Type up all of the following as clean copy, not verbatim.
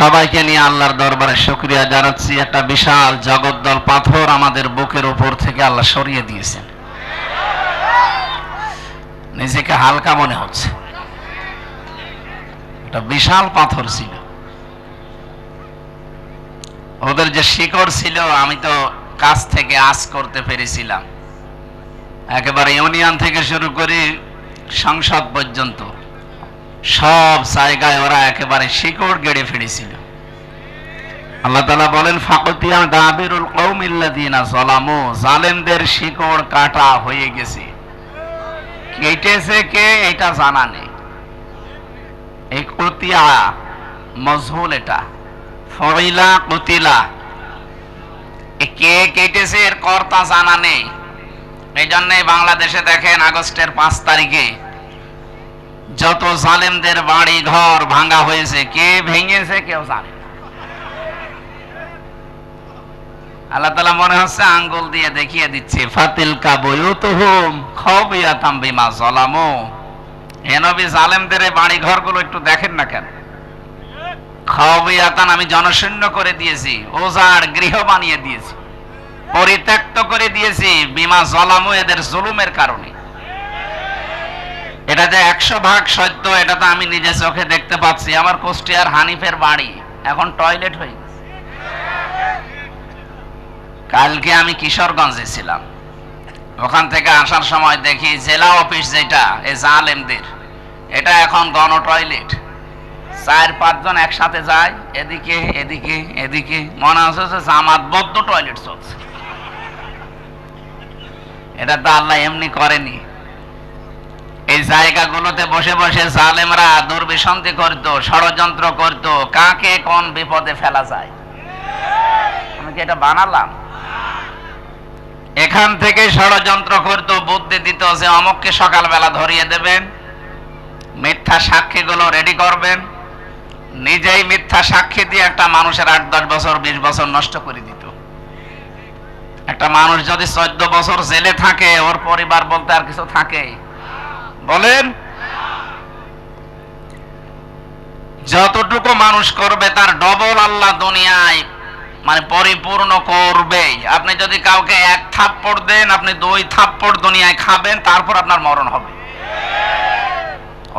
সবাইকে নিয়ে আল্লাহর দরবারে শুকরিয়া জানাচ্ছি। একটা বিশাল জগদ্দল পাথর আমাদের বুকের উপর থেকে আল্লাহ সরিয়ে দিয়েছেন। নিজেকে হালকা মনে হচ্ছে। একটা বিশাল পাথর ছিল, ওদের যে শিকড় ছিল আমি তো কাছ থেকে আঁচ করতে পেরেছিলাম। একেবারে ইউনিয়ন থেকে শুরু করে সংসদ পর্যন্ত সব জায়গায় ওরা একেবারে শিকড় গেড়ে ফেলেছিল। আল্লাহ তাআলা বলেন, ফাকতিয়া দাবিরুল কওমিল্লাযিনা যালামু, জালেমদের শিকড় কাটা হয়ে গেছে। কেটেছে কে এটা জানা নেই। এই কুতিয়া মজহুল, এটা ফইলা কুতিলা, কে কেটেছে এর কর্তা জানা নেই। এই জন্যে বাংলাদেশে দেখেন আগস্টের 5 তারিখে যত জালেমদের বাড়ি ঘর ভাঙা হয়েছে, কে ভেঙেছে কেউ জানে না। আল্লাহ তাআলা মনে হচ্ছে আঙ্গুল দিয়ে দেখিয়ে দিচ্ছে, ফাতিলকা বুয়ুতুহুম খাওবিয়াতাম বিমা যালামু। হে নবী, জালেমদের বাড়ি ঘরগুলো একটু দেখেন না কেন? খাওবিয়াতান, আমি জনশূন্য করে দিয়েছি, ওজার গৃহ বানিয়ে দিয়েছি, পরিত্যক্ত করে দিয়েছি, বিমা যালামু, এদের জুলুমের কারণে। এটা যে 100% সত্য, এটা তো আমি নিজে চোখে দেখতে পাচ্ছি। আমার কুষ্টিয়ার হানিফের বাড়ি এখন টয়লেট হয়ে গেছে। কালকে আমি কিশোরগঞ্জে ছিলাম, ওখান থেকে আসার সময় দেখি জেলা অফিস যেটা এই জালেমদের, এটা এখন গণ টয়লেট। 4-5 জন একসাথে যায়, এদিকে এদিকে এদিকে, মনে হচ্ছে যে জামাতবদ্ধ টয়লেট চলছে। এটা তো আল্লাহ এমনি করেনি। এই জায়গাগুলোতে বসে বসে জালেমরা দুর্বিসন্ধি করত, ষড়যন্ত্র করত, কাকে কোন বিপদে ফেলা যায়। আমি কি এটা বানালাম? এখান থেকে ষড়যন্ত্র করত, বুদ্ধি দিত যে অমুককে সকালবেলা ধরিয়ে দেবেন, মিথ্যা সাক্ষীগুলো রেডি করবেন। নিজেই মিথ্যা সাক্ষী দিয়ে একটা মানুষের 8-10 বছর 20 বছর নষ্ট করে দিত। একটা মানুষ যদি 14 বছর জেলে থাকে, ওর পরিবার বলতে আর কিছু থাকে? বলেন, যতটুকু মানুষ করবে তার ডবল আল্লাহ দুনিয়ায় মানে পরিপূর্ণ করবে। আপনি যদি কাউকে 1 থাপ্পড় দেন, আপনি 2 থাপ্পড় দুনিয়ায় খাবেন, তারপর আপনার মরণ হবে।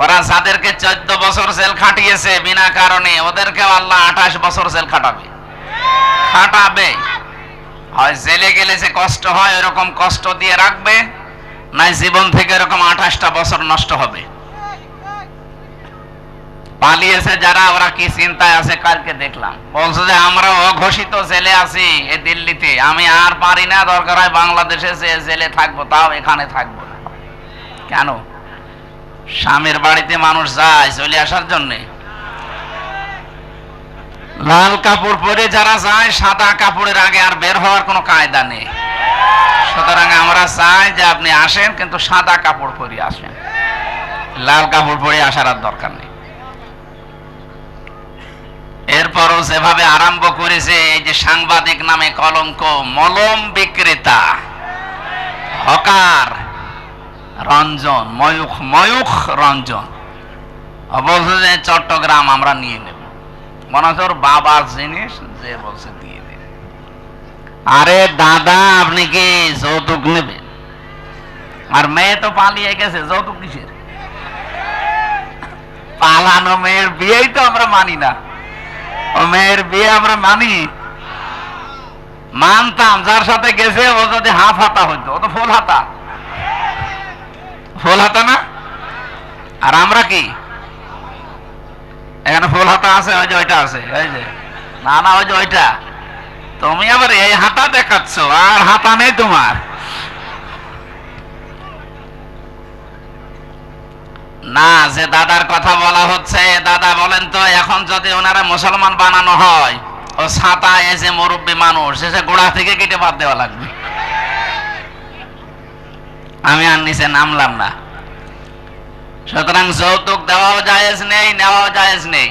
ওরা যাদেরকে 14 বছর জেল খাটিয়েছে বিনা কারণে, ওদেরকেও আল্লাহ 28 বছর জেল খাটাবে। হয় জেলে গেলে যে কষ্ট হয় এরকম কষ্ট দিয়ে রাখবে, নাই জীবন থেকে এরকম 28টা বছর নষ্ট হবে। পালিয়েছে যারা, ওরা কি চিন্তায় আছে কালকে দেখলাম, বলছে যে আমরা অঘোষিত জেলে আছি এই দিল্লিতে, আমি আর পারি না, দরকার হয় বাংলাদেশে যে জেলে থাকবো, তাও এখানে থাকবো না। কেন? স্বামীর বাড়িতে মানুষ যায় চলে আসার জন্যে। লাল কাপড় পরে যারা যায়, সাদা কাপড়ের আগে আর বের হওয়ার কোনো কায়দা নেই। সুতরাং আমরা চাই যে আপনি আসেন, কিন্তু সাদা কাপড় পরে আসেন, লাল কাপড় পরে আসার আর দরকার নেই। এরপরও যেভাবে আরম্ভ করেছে, এই যে সাংবাদিক নামে কলঙ্ক, মলম বিক্রেতা, হকার রঞ্জন, ময়ূখ রঞ্জন বলছে যে চট্টগ্রাম আমরা নিয়ে নেব। মনে হচ্ছে ওর বাবার জিনিস, যে বলছে দিয়ে দেবে। আরে দাদা, আপনি কি যৌতুক নেবেন? আর মেয়ে তো পালিয়ে গেছে, যৌতুক কিসের? পালানো মেয়ের বিয়েই তো আমরা মানি না। ও মেয়ের বিয়ে আমরা মানতাম, যার সাথে গেছে ও যদি হাফ হাতা হইতো, ও তো ফুল হাতা না। আর আমরা কি এখানে ফুল হাতা আছে? ওই যে ওইটা আছে, ওই যে না, ওই যে ওইটা। তুমি আবার এই হাতা দেখাচ্ছ, আর হাতা নেই তোমার। না, যে দাদার কথা বলা হচ্ছে, দাদা বলেন তো, এখন যদি ওনারা মুসলমান বানানো হয়, ও ছাতা এই যে মুরব্বী মানুষ, সে গোড়া থেকে কেটে বাদ দেওয়া লাগবে। আমি আর নিচে নামলাম না। সুতরাং যৌতুক দেওয়াও জায়েজ নেই, নেওয়াও জায়েজ নেই।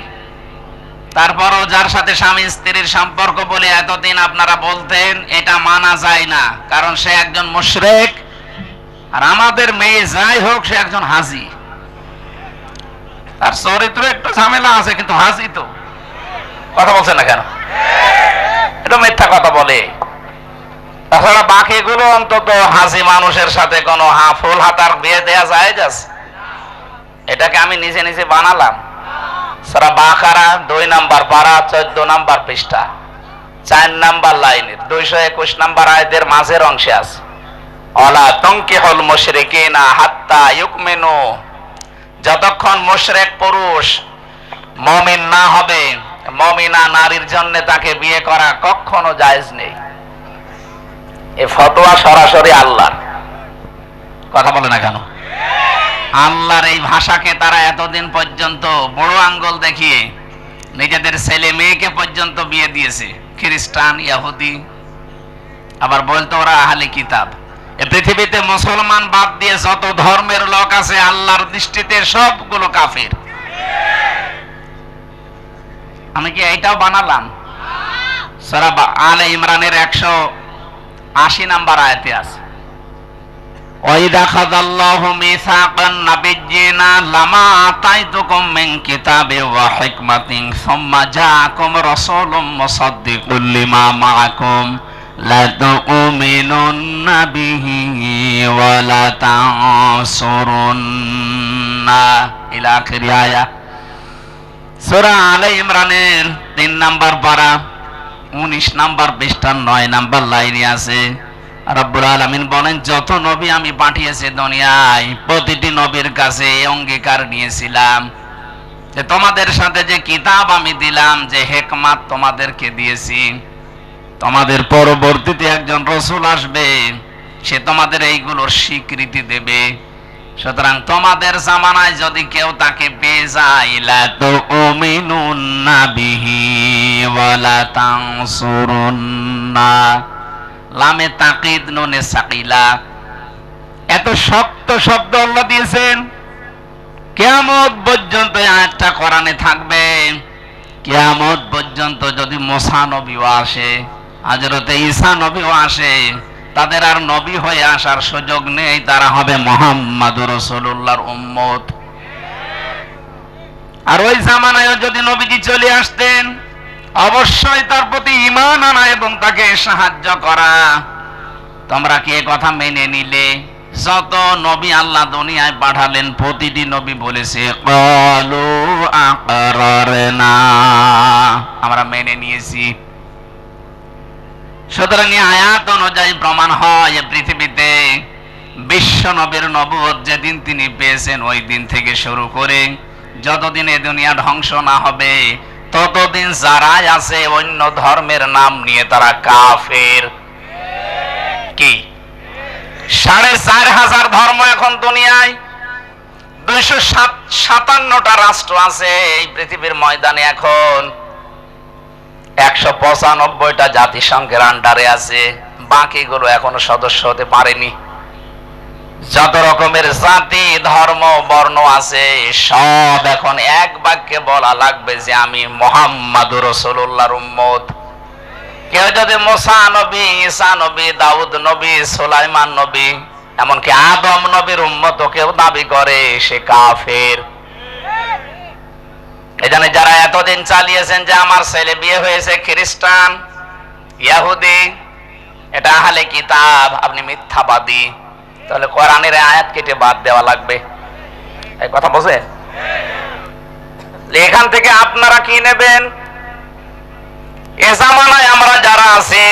তারপরও যার সাথে স্বামী স্ত্রীর সম্পর্ক বলে এতদিন আপনারা বলতেন, এটা মানা যায় না, কারণ সে একজন মুশরিক। আর আমাদের মেয়ে যাই হোক, সে একজন হাজি, তার চরিত্র একটু ঝামেলা আছে, কিন্তু হাজি তো। কথা বলছেন না কেন? এটা মিথ্যা কথা বলে। তাছাড়া বাকিগুলো অন্তত হাসি মানুষের সাথে কোনো ফুল হাতার বিয়ে দেয়া যায়? এটাকে আমি নিজে নিজে বানালাম। সূরা বাকারা 2 নাম্বার পারা 14 নাম্বার পৃষ্ঠা 4 নাম্বার লাইনের 221 নাম্বার আয়াতের মাঝের অংশে আছে, ওয়ালা তানকিহুল মুশরিকিনা হাত্তা ইউমিনু, যতক্ষণ মুশরিক পুরুষ মুমিন না হবে, মুমিনা নারীর জন্য তাকে বিয়ে করা কখনো জায়েজ নেই। এই ফতোয়া সরাসরি আল্লাহর। কথা বলে না কেন? আল্লাহর এই ভাষাকে তারা এতদিন পর্যন্ত বড় আঙ্গুল দেখিয়ে নিজেদের ছেলে মেয়েকে পর্যন্ত বিয়ে দিয়েছে, খ্রিস্টান, ইহুদি, আবার বলতো ওরা আহলে কিতাব। এই পৃথিবীতে মুসলমান বাদ দিয়ে যত ধর্মের লোক আছে আল্লাহর দৃষ্টিতে সবগুলো কাফির। আমি কি এইটাও বানালাম? সূরা আলে ইমরানের 180 নাম্বার আয়াতে আছে, ওয়াইদা খাযাল্লাহু মিসাকান নাবিয়্যিনা লামা আতাইতুকুম মিন কিতাবি ওয়া হিকমাতিন সুম্মা জাআকুম রাসূলুম মুসাদ্দিকুল লিমা মাআকুম লা তু'মিনুন্না বিহি ওয়া লা তানসুরুন্না ইলা আখির আয়াত। সূরা আলে ইমরানের 3 নাম্বার পারা 19 নাম্বার পৃষ্ঠা 9 নাম্বার লাইনে আছে, রব্বুল আলামিন বলেন, যত নবী আমি পাঠিয়েছি দুনিয়ায় প্রতিটি নবীর কাছে এই অঙ্গীকার নিয়েছিলাম যে তোমাদের সাথে যে কিতাব আমি দিলাম, যে হিকমত তোমাদেরকে দিয়েছি, তোমাদের পরবর্তীতে একজন রাসূল আসবে, সে তোমাদের এইগুলোর স্বীকৃতি দেবে। সুতরাং তোমাদের জামানায় যদি কেউ তাকে পেয়ে যায়, লা তুমিনুন্না বিহি ওয়া লা তানসুরুন্না, লামে তাকিদ নুনে সাকিলা, এত শক্ত শব্দ আল্লাহ দিয়েছেন। কিয়ামত পর্যন্ত আয়াতটা কোরআনে থাকবে। কিয়ামত পর্যন্ত যদি মুসা নবীও আসে, হযরতে ঈসা নবীও আসে, তাদের আর নবী হয়ে আসার সুযোগ নেই, তারা হবে মুহাম্মাদুর রাসূলুল্লাহর উম্মত। আর ওই জামানায় যদি নবীজি চলে আসতেন, অবশ্যই তার প্রতি ঈমান আনা এবং তাকে সাহায্য করা। তোমরা কি এই কথা মেনে নিলে? যত নবী আল্লাহ দুনিয়ায় পাঠালেন প্রতিটি নবী বলেছে ক্বালু আকরারনা, আমরা মেনে নিয়েছি। সুতরাং এই আয়াত অনুযায়ী প্রমাণ হয় পৃথিবীতে বিশ্ব নবীর নবুয়ত যেদিন তিনি পেয়েছেন ওই দিন থেকে শুরু করে যতদিন এ দুনিয়া ধ্বংস না হবে ততদিন যারাই আছে অন্য ধর্মের নাম নিয়ে তারা কাফের। কি 4500 ধর্ম এখন দুনিয়ায়, 257টা রাষ্ট্র আছে এই পৃথিবীর ময়দানে। এখন 195টা জাতিসংঘের আন্ডারে আছে, বাকিগুলো এখনো সদস্য হতে পারেনি। যত রকমের জাতি, ধর্ম, বর্ণ আছে সব এখন এক বাক্যে বলা লাগবে যে আমি মুহাম্মাদুর রাসূলুল্লাহর উম্মত। কেউ যদি মুসা নবী, ঈসা নবী, দাউদ নবী, সুলাইমান নবী, এমনকি আদম নবীর উম্মত কেউ দাবি করে, সে কাফের। এখানে যারা এতদিন চালিয়েছেন যে আমার ছেলে বিয়ে হয়েছে খ্রিস্টান, ইহুদি, এটা আহলে কিতাব, আপনি মিথ্যাবাদী। তাহলে কোরআনের আয়াত কেটে বাদ দেওয়া লাগবে। এই কথা বোঝেন? এখান থেকে আপনারা কি নেবেন? এ জামানায় আমরা যারা আছি,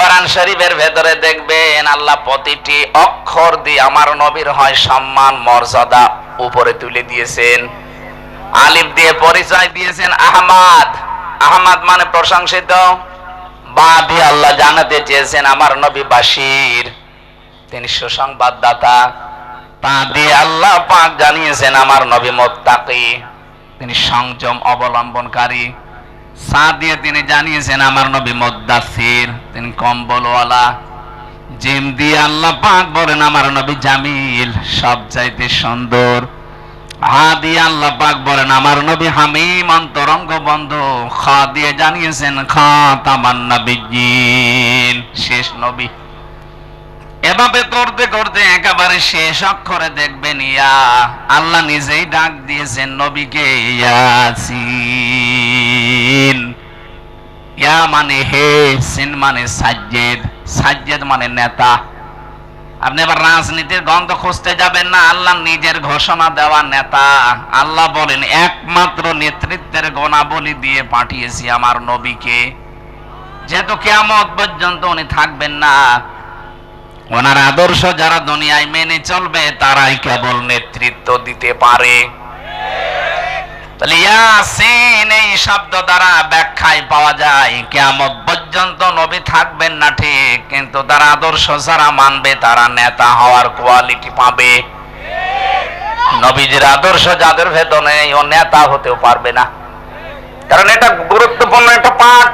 কোরআন শরীফের ভেতরে দেখবেন আল্লাহ প্রতিটি অক্ষর দিয়ে আমার নবীর হয় সম্মান, মর্যাদা উপরে তুলে দিয়েছেন। আলিফ দিয়ে পরিচয় দিয়েছেন আহমদ, আহমদ মানে প্রশংসিত। বা দিয়ে আল্লাহ জানাতে চেয়েছেন আমার নবী বাশির, তিনি সুসংবাদদাতা। তা দিয়ে আল্লাহ পাক জানিয়েছেন আমার নবী মুত্তাকি, তিনি সংযম অবলম্বনকারী। সা দিয়ে তিনি জানিয়েছেন আমার নবী মুদ্দাসির, তিনি কম্বলওয়ালা। জিম দিয়ে আল্লাহ পাক বলেন আমার নবী জামিল, সবচাইতে সুন্দর। হা দিয়ে আল্লাহ পাক বলেন আমার নবী হামিম, অন্তরঙ্গ বন্ধু। খা দিয়ে জানিয়েছেন খাতামান নবিয়্যিন, শেষ নবী। এভাবে করতে করতে একেবারে শেষ অক্ষরে দেখবেন ইয়া, আল্লাহ নিজেই ডাক দিয়েছেন নবীকে ইয়াসিন। মানে হে, সিন মানে সাজ্জেদ, সাজ্জেদ মানে নেতা। আপনি এবার রাজনীতির গন্ধ খুঁজতে যাবেন না, আল্লাহ নিজের ঘোষণা দেওয়া নেতা। আল্লাহ বলেন একমাত্র নেতৃত্বের গুণাবলী দিয়ে পাঠিয়েছি আমার নবীকে, যেহেতু কিয়ামত পর্যন্ত উনি থাকবেন না। ওনার আদর্শ যারা দুনিয়ায় মেনে চলবে তারাই কেবল নেতৃত্ব দিতে পারে। তাহলে ইয়াসিন এই শব্দ দ্বারা ব্যাখ্যায় পাওয়া যায় কিয়ামত পর্যন্ত নবী থাকবেন না ঠিক, কিন্তু তার আদর্শ যারা মানবে তারা নেতা হওয়ার কোয়ালিটি পাবে। নবীজির আদর্শ যাদের ভেতর নেই ও নেতা হতেও পারবে না, কারণ এটা গুরুত্বপূর্ণ একটা পাঠ।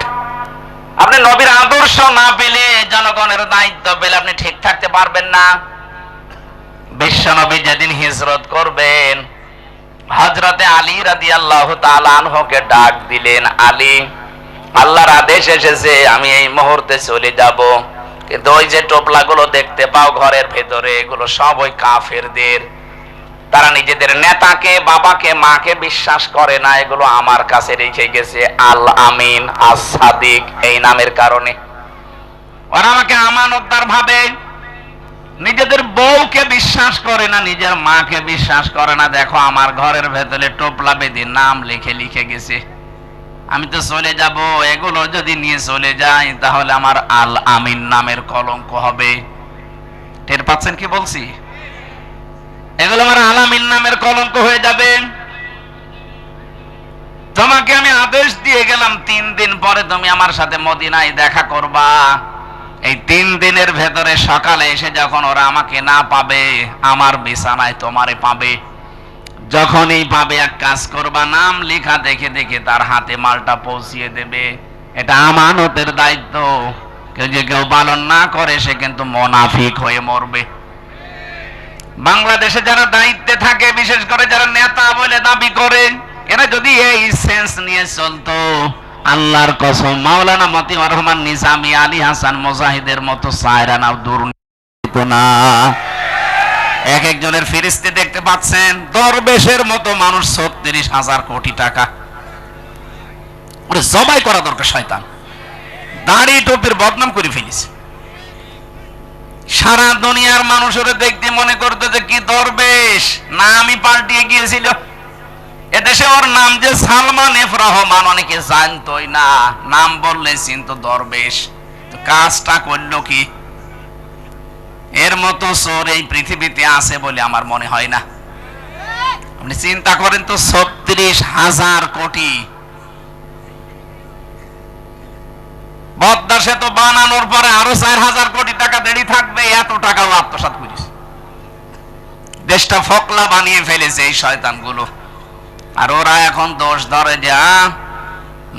আপনি নবীর আদর্শ না পেলে, জনগণের দায়িত্ব পেলে আপনি ঠিক থাকতে পারবেন না। বিশ্ব নবী যেদিন হিজরত করবেন, হযরতে আলী রাদিয়াল্লাহু তাআলা আনহুকে ডাক দিলেন, আলী, আল্লাহর আদেশ এসেছে আমি এই মুহূর্তে চলে যাব, কিন্তু ওই যে টোপলাগুলো দেখতে পাও ঘরের ভেতরে, এগুলো সব ওই কাফেরদের। তারা নিজেদের নেতাকে, বাবাকে, মাকে বিশ্বাস করে না, এগুলো আমার কাছে রেখে গেছে আল আমিন, আস সাদিক এই নামের কারণে। ওরা আমাকে আমানতদার ভাবে, নিজেদের বউকে বিশ্বাস করে না, নিজের মাকে বিশ্বাস করে না। দেখো আমার ঘরের ভেতরে টোপলা বেঁধে নাম লিখে লিখে গেছে, আমি তো চলে যাব, এগুলো যদি নিয়ে চলে যাই তাহলে আমার আল আমিন নামের কলঙ্ক হবে। টের পাচ্ছেন কি বলছি? এগুলো আমার আল আমিন নামের কলঙ্ক হয়ে যাবে। তোমাকে আমি আদেশ দিয়ে গেলাম 3 দিন পরে তুমি আমার সাথে মদিনায় দেখা করবা। এই 3 দিনের ভেতরে সকালে এসে যখন ওরা আমাকে না পাবে, আমার বিছানায় তোমারে পাবে। যখনই পাবে এক কাজ করবা, নাম লেখা দেখে দেখে তার হাতে মালটা পৌঁছিয়ে দেবে। এটা আমানতের দায়িত্ব। কেউ পালন না করে সে কিন্তু মুনাফিক হয়ে মরবে। বাংলাদেশে যারা দায়িত্বে থাকে, বিশেষ করে যারা নেতা বলে দাবি করে, এরা যদি এই সেন্স নিয়ে চলতো, আল্লাহর কসম মাওলানা মতিউর রহমান নিজামী, আলী হাসান মুজাহিদের মতো সায়রানাও দুর্নীতি না। এক একজনের ফেরেশতা দেখতে পাচ্ছেন, দরবেশের মতো মানুষ ৩৬,০০০ কোটি টাকা ওরে জবাই করা দরকার। শয়তান দাড়ি টুপির বদনাম করে ফেলিছে। সারা দুনিয়ার মানুষ ওরে দেখতে মনে করতো যে কি দরবেশ, নামই পাল্টিয়ে গিয়েছিল। এদেশে ওর নাম যে সালমান এফ রহমান অনেকে জানতোই না, নাম বললে চিনতো দরবেশ। তো কাজটা করলো কি? এর মতো চোর এই পৃথিবীতে আছে বলে আমার মনে হয় না। আপনি চিন্তা করেন তো, ৩৬,০০০ কোটি। পদ্মা সেতু বানানোর পরে আরো ৪,০০০ কোটি টাকা দেরি থাকবে, এত টাকাও আত্মসাৎ করিস। দেশটা ফকলা বানিয়ে ফেলেছে এই শয়তানগুলো। আর ওরা এখন দোষ ধরে যে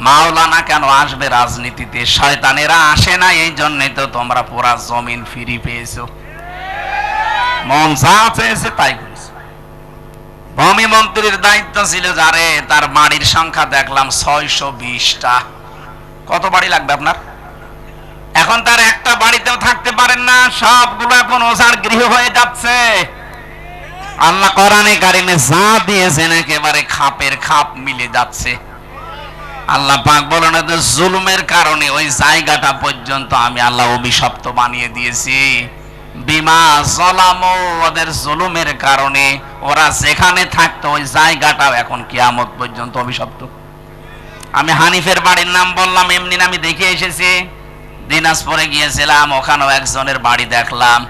মাওলানা কেন আসবে রাজনীতিতে। শয়তানেরা আসে না, এই জন্যই তো তোমরা পুরা জমিন ফিরি পেয়েছো। মন যা চেয়েছে তাই করেছে। ভূমি মন্ত্রীর দায়িত্ব ছিল যারে, তার বাড়ির সংখ্যা দেখলাম ৬২০টা। কত বাড়ি লাগবে আপনার? এখন তার একটা বাড়িতেও থাকতে পারেন না, সবগুলো এখন ওঝার গৃহ হয়ে যাচ্ছে। আল্লাহ কোরআনে কারিমে যা দিয়েছেন একেবারে খাপের খাপ মিলে যাচ্ছে। আল্লাহ পাক বলেন যে জুলুমের কারণে ওই জায়গাটা পর্যন্ত আমি আল্লাহ অভিশপ্ত বানিয়ে দিয়েছি। বিমা যালামু, ওদের জুলুমের কারণে ওরা যেখানে থাকতো ওই জায়গাটাও এখন কিয়ামত পর্যন্ত অভিশপ্ত। আমি হানিফের বাড়ির নাম বললাম, এমনি আমি দেখে এসেছি। দিনাজপুরে গিয়েছিলাম, ওখানেও একজনের বাড়ি দেখলাম।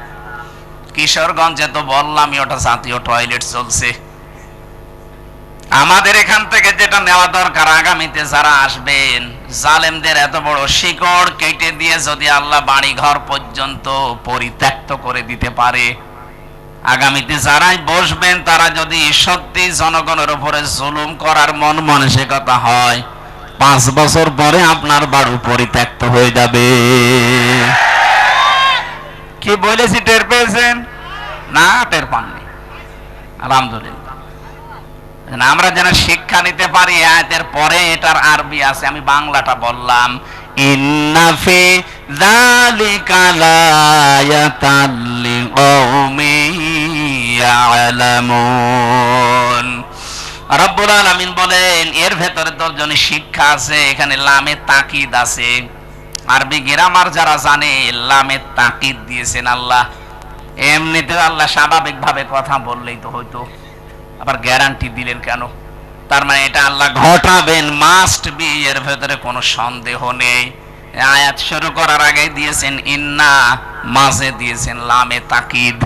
কিশোরগঞ্জে তো বললামই, ওটা জাতীয় টয়লেট চলছে। আমাদের এখান থেকে যেটা নেওয়া দরকার, আগামীতে যারা আসবেন, জালেমদের এত বড় শিকড় কেটে দিয়ে যদি আল্লাহ বাড়ি ঘর পর্যন্ত পরিত্যক্ত করে দিতে পারে, আগামীতে যারাই বসবেন তারা যদি সত্যি জনগণের উপরে জুলুম করার মন মানসিকতা হয়, 5 বছর পরে আপনার বাড়ি পরিত্যক্ত হয়ে যাবে। কি বলেছি টের পেয়েছেন? না, টের পাননি। আলহামদুলিল্লাহ। আমরা যেন শিক্ষা নিতে পারি, আয়াতের পরে এটার আরবি আছে, আমি বাংলাটা বললাম। ইন্না ফি যালিকা লায়াতাল লিকাউমিন ইয়ালামুন। রব্বুল আলামিন বলেন এর ভেতরে দর্জনী শিক্ষা আছে। এখানে লামে তাকিদ আছে। আরবি গ্রামার যারা জানে লামে তাকিদ দিয়েছেন আল্লাহ। এমনিতে আল্লাহ স্বাভাবিকভাবে কথা বললেই তো হয়তো, আবার গ্যারান্টি দিলেন কেন? তার মানে এটা আল্লাহ ঘটাবেন, মাস্ট বি, এর ভেতরে কোনো সন্দেহ নেই। আয়াত শুরু করার আগে দিয়েছেন ইন্না, মাঝে দিয়েছেন লামে তাকিদ।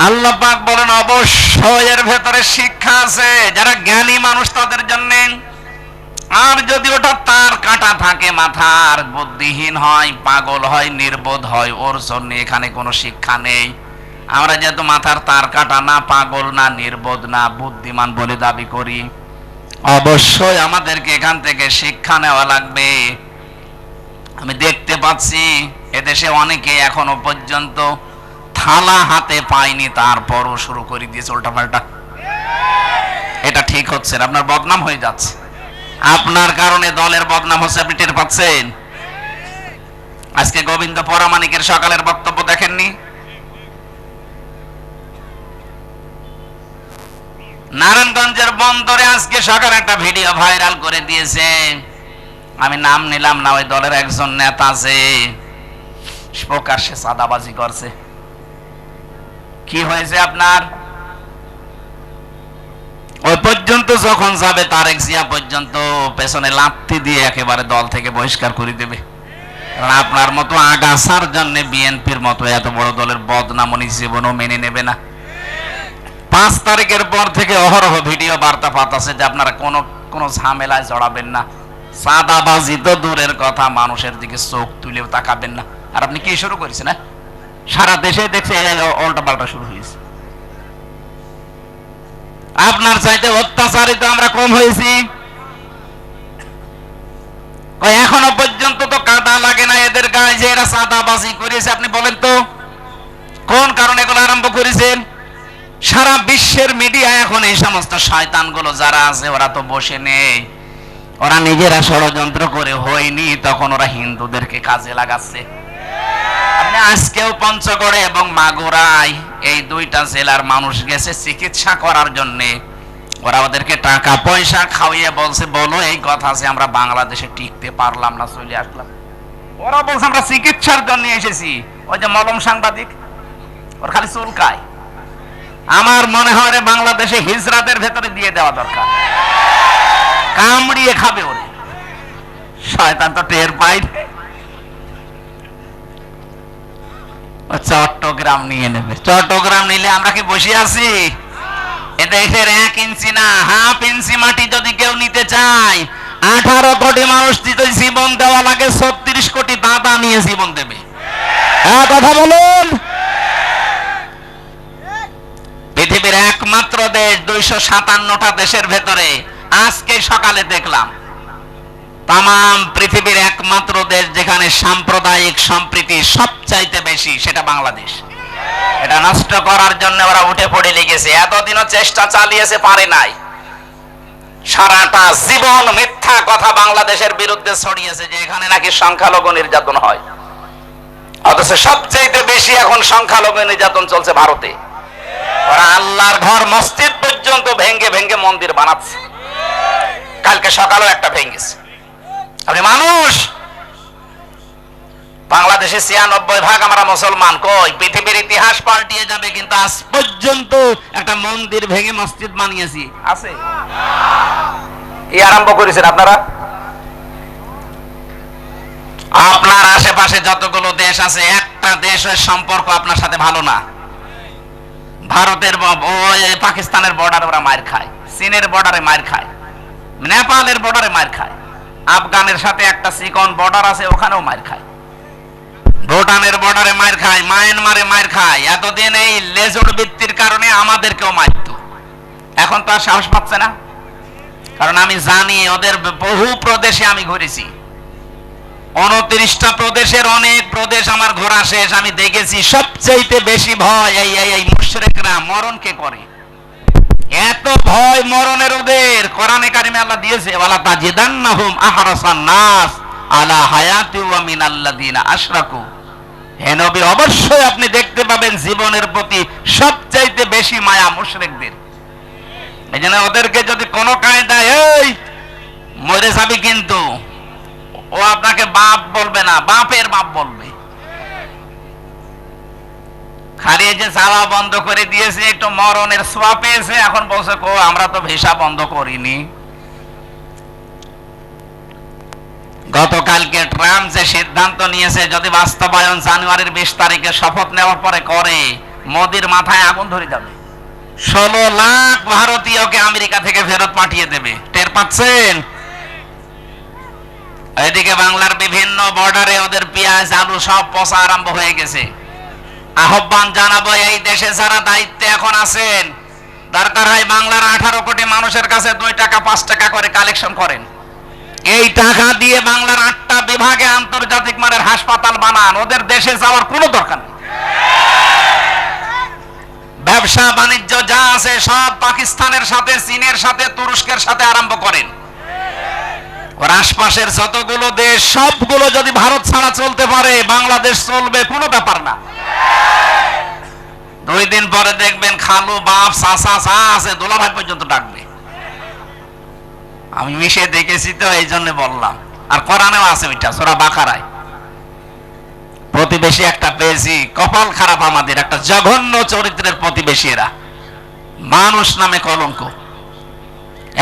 আল্লাহ পাক বলেন অবশ্যই এর ভেতরে শিক্ষা আছে যারা জ্ঞানী মানুষ তাদের জন্য। আর যদি ওটা তার কাটা থাকে মাথার, বুদ্ধিহীন হয়, পাগল হয়, নির্বোধ হয়, ওর জন্য এখানে কোনো শিক্ষা নেই। আমরা যেহেতু মাথার তার কাটা না, পাগল না, নির্বোধ না, বুদ্ধিমান বলে দাবি করি, অবশ্যই আমাদেরকে এখান থেকে শিক্ষা নেওয়া লাগবে। আমি দেখতে পাচ্ছি এদেশে অনেকে এখনো পর্যন্ত থালা হাতে পায়নি, তারপরও শুরু করে দিয়েছে উল্টাপাল্টা। এটা ঠিক হচ্ছে না, আপনার বদনাম হয়ে যাচ্ছে। আপনার কারণে দলের বদনাম হচ্ছে, আপনি টের পাচ্ছেন। আজকে গোবিন্দ পরামানিকের সকালের বক্তব্য দেখেননি? নারায়ণগঞ্জের বন্দরে আজকে সকালে একটা ভিডিও ভাইরাল করে দিয়েছে। আমি নাম নিলাম না, ওই দলের একজন নেতা আছে প্রকাশ্যে চাঁদাবাজি করছে। কি হয়েছে আপনার? ওই পর্যন্ত যখন যাবে তারেক জিয়া পর্যন্ত পেছনে লাথি দিয়ে একেবারে দল থেকে বহিষ্কার করে দেবে। কারণ আপনার মতো আগাছার জন্য বিএনপির মতো এত বড় দলের বদনাম উনি জীবনও মেনে নেবে না। 5 তারিখের পর থেকে অহরহ ভিডিও বার্তা পাঠাচ্ছে যে আপনারা কোনো ঝামেলায় জড়াবেন না, চাঁদাবাজি তো দূরের কথা, মানুষের দিকে চোখ তুলেও তাকাবেন না। আর আপনি কি শুরু করেছেন? সারা দেশে দেখছে উল্টা পাল্টা শুরু হয়েছে। আপনার চাইতে অত্যাচারিত আমরা কম হয়েছি। এখনো পর্যন্ত তো কাদা লাগে না এদের গায়ে যে এরা চাঁদাবাজি করেছে। আপনি বলেন তো কোন কারণে এগুলো আরম্ভ করেছেন? সারা বিশ্বের মিডিয়া এখন এই সমস্ত শয়তানগুলো যারা আছে ওরা তো বসে নেই, ওরা নিজেরা ষড়যন্ত্র করে হয়নি, তখন ওরা হিন্দুদেরকে কাজে লাগাচ্ছে। আপনি আজকেও পঞ্চগড়ে এবং মাগুরায় এই 2টা জেলার মানুষ গেছে চিকিৎসা করার জন্য। ওরা ওদেরকে টাকা পয়সা খাওয়িয়ে বলছে বলো এই কথা আছে, আমরা বাংলাদেশে টিকতে পারলাম না, চলে আসলাম। ওরা বলছে আমরা চিকিৎসার জন্য এসেছি। ওই যে মলম সাংবাদিক, ওর খালি চুলকায়। আমার মনে হয় বাংলাদেশে হিজরাতের ভেতরে দিয়ে দেওয়া দরকার, কামড়িয়ে খাবে ওরে। শয়তান তো টের পাই। চট্টগ্রাম নিয়ে নেবে, চট্টগ্রাম নিলে আমরা কি বসে আছি? এদেশের 1 ইঞ্চি না, হাফ ইঞ্চি মাটি যদি কেউ নিতে চায়, 18 কোটি মানুষ যদি জীবন দেওয়া লাগে, 36 কোটি দাদা নিয়ে জীবন দেবে। হ্যাঁ, কথা বলুন। পৃথিবীর একমাত্র দেশ, 257টা দেশের ভেতরে আজকে সকালে দেখলাম তাম পৃথিবীর একমাত্র দেশ যেখানে সাম্প্রদায়িক সম্প্রীতি সবচাইতে বেশি, সেটা বাংলাদেশ। এটা নষ্ট করার জন্য ওরা উঠে পড়ে লেগেছে। এতদিনও চেষ্টা চালিয়েছে, পারে নাই। সারাটা জীবন মিথ্যা কথা বাংলাদেশের বিরুদ্ধে ছড়িয়েছে যে এখানে নাকি সংখ্যালঘু নির্যাতন হয়, অথচ সবচাইতে বেশি এখন সংখ্যালঘু নির্যাতন চলছে ভারতে। ওরা আল্লাহর ঘর মসজিদ পর্যন্ত ভেঙ্গে ভেঙ্গে মন্দির বানাচ্ছে। কালকে সকালেও একটা ভেঙ্গেছে। আপনি মানুষ, বাংলাদেশে 96% আমরা মুসলমান। কই পৃথিবীর ইতিহাস পাল্টিয়ে যাবে, কিন্তু আজ পর্যন্ত একটা মন্দির ভেঙে মসজিদ বানিয়েছি আছে? এই আরম্ভ করেছেন আপনারা। আপনার আশেপাশে যতগুলো দেশ আছে, একটা দেশের সম্পর্ক আপনার সাথে ভালো না। ভারতের পাকিস্তানের বর্ডারে ওরা মার খায়, চীনের বর্ডারে মার খায়, নেপালের বর্ডারে মার খায়, আফগানের সাথে একটা চিকন বর্ডার আছে ওখানেও মার খায়, ভুটানের বর্ডারে মার খায়, মায়ানমারে মার খায়। এতদিন এই লেজুর বৃত্তির কারণে আমাদেরকেও মারত, এখন তো আর সাহস পাচ্ছে না। কারণ আমি জানি ওদের বহু প্রদেশে আমি ঘুরেছি, 29টা প্রদেশের অনেক প্রদেশ আমার ঘোরা শেষ। আমি দেখেছি সবচেয়ে বেশি ভয় এই মুশরিকরা মরণকে করে। এত ভয় মরণের ওদের। কোরআনে কারিমে আল্লাহ দিয়েছে ওয়ালা তাজিদান্নাহুম আহরাসান নাস আলা হায়াতি ওয়া মিনাল্লাযিনা আশরাকু। হে নবী, অবশ্যই আপনি দেখতে পাবেন জীবনের প্রতি সবচাইতে বেশি মায়া মুশরিকদের। এই জন্য ওদেরকে যদি কোনো কায়দায় এই মরে যাবি, কিন্তু ও আপনাকে বাপ বলবে না, বাপের বাপ বলবে। খালি যে চাওয়া বন্ধ করে দিয়েছে, একটু মরণের ছোঁয়া পেয়েছে, এখন বলছে কো আমরা তো ভিসা বন্ধ করিনি। গতকালকে ট্রাম্প যে সিদ্ধান্ত নিয়েছে, যদি বাস্তবায়ন জানুয়ারির 20 তারিখে শপথ নেওয়ার পরে করে, মোদির মাথায় আগুন ধরে যাবে। 16 লাখ ভারতীয়কে আমেরিকা থেকে ফেরত পাঠিয়ে দেবে। টের পাচ্ছেন? এদিকে বাংলার বিভিন্ন বর্ডারে ওদের পেঁয়াজ আলু সব পচা আরম্ভ হয়ে গেছে। আহ্বান জানাবো, এই দেশে যারা দায়িত্বে এখন আছেন, দরকার হয় বাংলার 18 কোটি মানুষের কাছে 2 টাকা 5 টাকা করে কালেকশন করেন। এই টাকা দিয়ে বাংলার 8টা বিভাগে আন্তর্জাতিক মানের হাসপাতাল বানান। ওদের দেশে যাওয়ার কোনো দরকার নেই। ব্যবসা বাণিজ্য যা আছে সব পাকিস্তানের সাথে, চীনের সাথে, তুরস্কের সাথে আরম্ভ করেন। ওর আশপাশের যতগুলো দেশ সবগুলো যদি ভারত ছাড়া চলতে পারে, বাংলাদেশ চলবে, কোনো ব্যাপার না। 2 দিন পরে দেখবেন খালু, বাপ, চাচা যা আছে দোলাভাই পর্যন্ত ডাকবে। আমি মিশে দেখেছি তো, এই জন্য বললাম। আর কোরআনেও আছে ওইটা, সূরা বাকারায়। প্রতিবেশী একটা পেয়েছি, কপাল খারাপ আমাদের, একটা জঘন্য চরিত্রের প্রতিবেশী এরা, মানুষ নামে কলঙ্ক।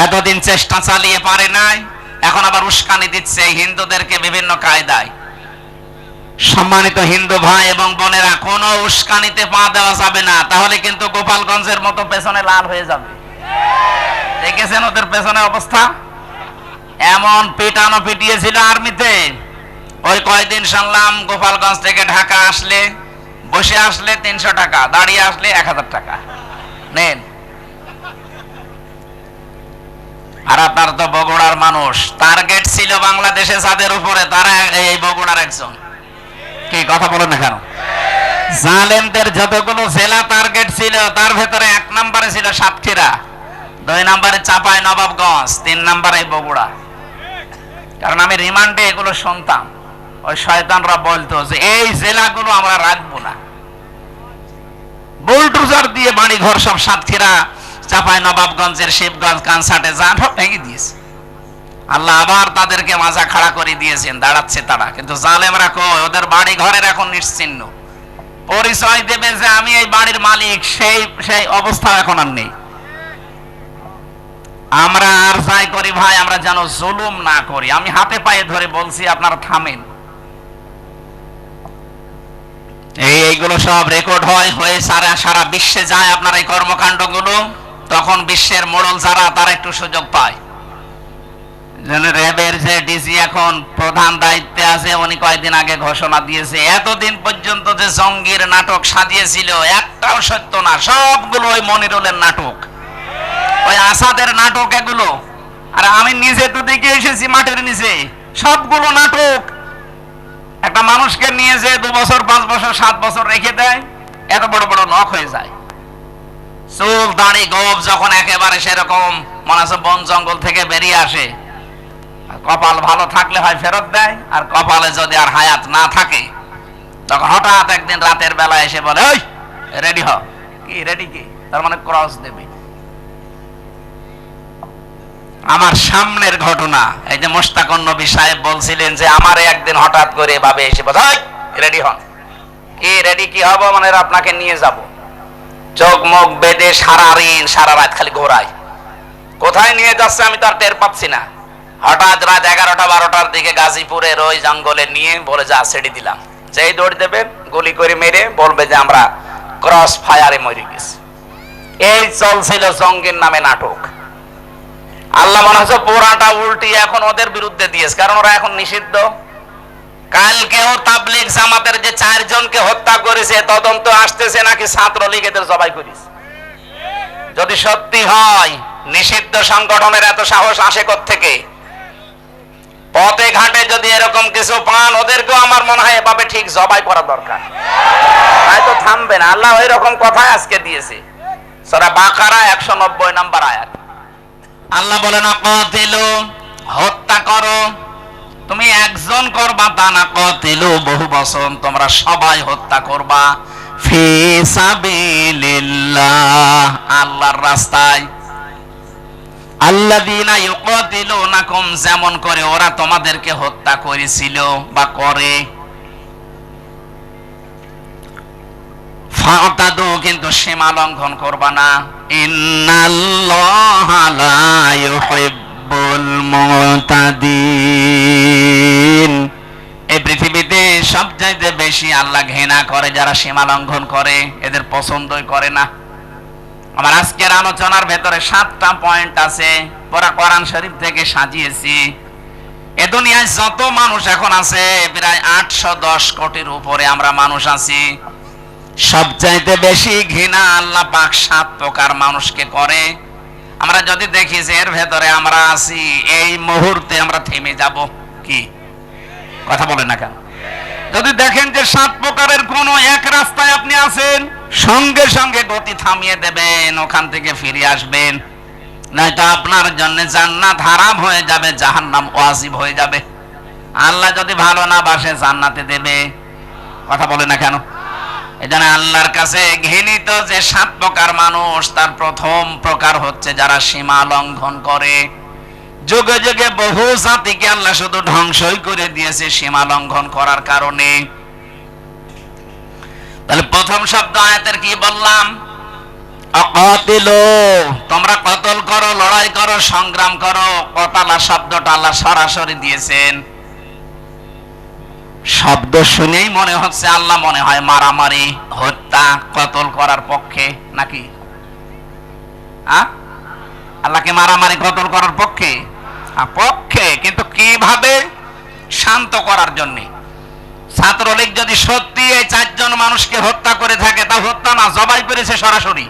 এতদিন চেষ্টা চালিয়ে পারে নাই, এখন আবার উস্কানি দিচ্ছে হিন্দুদেরকে বিভিন্ন কায়দায়। সম্মানিত হিন্দু ভাই এবং বোনেরা, কোন উস্কানিতে পা দেওয়া যাবে না, তাহলে কিন্তু গোপালগঞ্জের মতো পেছনে লাল হয়ে যাবে। দেখেছেন ওদের পেছনে অবস্থা? এমন পিটানো পিটিয়েছিল আর্মিতে। ওই কয়দিন শুনলাম গোপালগঞ্জ থেকে ঢাকা আসলে, বসে আসলে 300 টাকা, দাঁড়িয়ে আসলে 1000 টাকা নেন। আর আপনার তো বগুড়ার মানুষ, টার্গেট ছিল বাংলাদেশে যাদের উপরে, তারা এই বগুড়ার একজন। কি কথা বলেন না কেন? জালেমদের যতগুলো জেলা টার্গেট ছিল, তার ভেতরে 1 নম্বরে ছিল সাতক্ষীরা, 2 নম্বরে চাপাই নবাবগঞ্জ, 3 নম্বরে বগুড়া। কারণ আমি রিমান্ডে এগুলো শুনতাম, ওই শয়তানরা বলতো যে এই জেলাগুলো আমরা রাখবো না। বুলডোজার দিয়ে বাড়ি ঘর সব সাতক্ষীরা, চাপাই নবাবগঞ্জের শিবগঞ্জ, কানসাটে যা সব ভেঙে দিয়েছে। আল্লাহ আবার তাদেরকে মাজা খাড়া করে দিয়েছেন, দাঁড়াচ্ছে তারা। কিন্তু জালেমরা কয়, ওদের বাড়ি ঘরের এখন নিশ্চিহ্ন। পরিচয় দেবে যে আমি এই বাড়ির মালিক, সেই অবস্থা এখন আর নেই। আমরা আর যাই করি ভাই, আমরা যেন জুলুম না করি। আমি হাতে পায়ে ধরে বলছি, আপনারা থামেন। এইগুলো সব রেকর্ড হয়ে সারা বিশ্বে যায় আপনার এই কর্মকাণ্ডগুলো। তখন বিশ্বের মোড়ল যারা, তারা একটু সুযোগ পায়। র্যাবের যে ডিজি এখন প্রধান দায়িত্বে আছে, উনি কয়েকদিন আগে ঘোষণা দিয়েছে, এতদিন পর্যন্ত যে জঙ্গির নাটক সাজিয়েছিল একটাও সত্য না, সবগুলো ওই মনিরুলের নাটক, ওই আসাদের নাটক এগুলো। আর আমি নিজে তো দেখে এসেছি মাঠের নিচে, সবগুলো নাটক। একটা মানুষকে নিয়ে যে 2 বছর 5 বছর 7 বছর রেখে দেয়, এত বড় বড় নখ হয়ে যায়। চুল দাড়ি গোপ যখন একেবারে সেরকম মনে হচ্ছে বন জঙ্গল থেকে বেরিয়ে আসে, কপাল ভালো থাকলে হয় ফেরত দেয়, আর কপালে যদি আর হায়াত না থাকে, তখন হঠাৎ একদিন রাতের বেলা এসে বলে, ওই রেডি হ। কি রেডি? কি তার মানে ক্রস দেবে। আমার সামনের ঘটনা, এই যে মোশতাকুন নবী সাহেব বলছিলেন যে আমারে একদিন হঠাৎ করে এভাবে এসে বলে, রেডি হন। কি রেডি? কি হবো? মানে আপনাকে নিয়ে যাব। চোখ মুখ বেঁধে সারা রাত খালি ঘোরায়। কোথায় নিয়ে যাচ্ছে আমি তো আর টের পাচ্ছি না। হঠাৎ রাত 11টা 12টার দিকে গাজীপুরের ওই জঙ্গলে নিয়ে বলে, যা ছেড়ে দিলাম। যেই দৌড় দেবেন গুলি করে মেরে বলবে যে আমরা ক্রস ফায়ারে মরে গেছি। এই চলছিল জঙ্গির নামে নাটক। আল্লাহ মনে হচ্ছে পুরাটা উল্টি এখন ওদের বিরুদ্ধে দিয়েছে, কারণ ওরা এখন নিষিদ্ধ। কালকেও তাবলীগ জামাতের যে 4 জনকে হত্যা করেছে, তদন্ত আসতেছে নাকি ছাত্রলীগ এদের জবাই করেছে। যদি সত্যি হয়, নিষিদ্ধ সংগঠনের এত সাহস আসে কোত্থেকে? পথে ঘাটে যদি এরকম কিছু পান, ওদেরকেও আমার মনে হয় এভাবে ঠিক জবাই করা দরকার, হয়তো থামবে না। আল্লাহ ওই রকম কথাই আজকে দিয়েছে। সূরা বাকারা 190 নম্বর আয়াত। আল্লাহ বলেন, কাতিলু, হত্যা করো। তুমি একজন করবা তা না, কাতিলু বহু বচন, তোমরা সবাই হত্যা করবা। ফি সাবিলিল্লাহ, আল্লাহর রাস্তায়। আল্লাযীনা ইউকাতিলুনাকুম, যেমন করে ওরা তোমাদেরকে হত্যা করেছিল বা করে। ফাতাদু, কিন্তু সীমা লঙ্ঘন করবা না। ইন্নাল্লাহা লা ইউহিব্বুল মুতাদিন, এই পৃথিবীতে সবচাইতে বেশি আল্লাহ ঘৃণা করে যারা সীমা লঙ্ঘন করে, এদের পছন্দই করে না। আমার আজকের আলোচনার ভেতরে 7টা পয়েন্ট আছে, পুরা কোরআন শরীফ থেকে সাজিয়েছি। এ দুনিয়ায় যত মানুষ এখন আছে প্রায় 810 কোটির উপরে আমরা মানুষ আছি। সবচাইতে বেশি ঘৃণা আল্লাহ পাক 7 প্রকার মানুষকে করে। আমরা যদি দেখি যে এর ভেতরে আমরা আছি, এই মুহূর্তে আমরা থেমে যাব। কি কথা বলেন না কেন? যদি দেখেন যে 7 প্রকারের কোন এক রাস্তায় আপনি আছেন, সঙ্গে সঙ্গে গতি থামিয়ে দেবেন, ওখান থেকে ফিরে আসবেন, নয়তো আপনার জন্য জান্নাত হারাম হয়ে যাবে, জাহান্নাম ওয়াজিব হয়ে যাবে। আল্লাহ যদি ভালো না বাসে জান্নাতে দেবে? কথা বলে না কেন? এজন্য আল্লাহর কাছে ঘৃণিত যে 7 প্রকার মানুষ, তার প্রথম প্রকার হচ্ছে যারা সীমা লঙ্ঘন করে। যুগে যুগে বহু জাতিকে আল্লাহ শুধু ধ্বংসই করে দিয়েছে সীমা লঙ্ঘন করার কারণে। তাহলে প্রথম শব্দ আয়াতের কি বললাম? আকাতিলু, তোমরা কতল করো, লড়াই করো, সংগ্রাম করো। কতালা শব্দটা আল্লাহ সরাসরি দিয়েছেন। শব্দ শুনেই মনে হচ্ছে আল্লাহ মনে হয় মারামারি, হত্যা, কতল করার পক্ষে নাকি? আল্লাহকে মারামারি কতল করার পক্ষে? পক্ষে, কিন্তু কিভাবে? শান্ত করার জন্য। ছাত্রলীগ যদি সত্যি এই 4 জন মানুষকে হত্যা করে থাকে, তা হত্যা না, জবাই করেছে সরাসরি।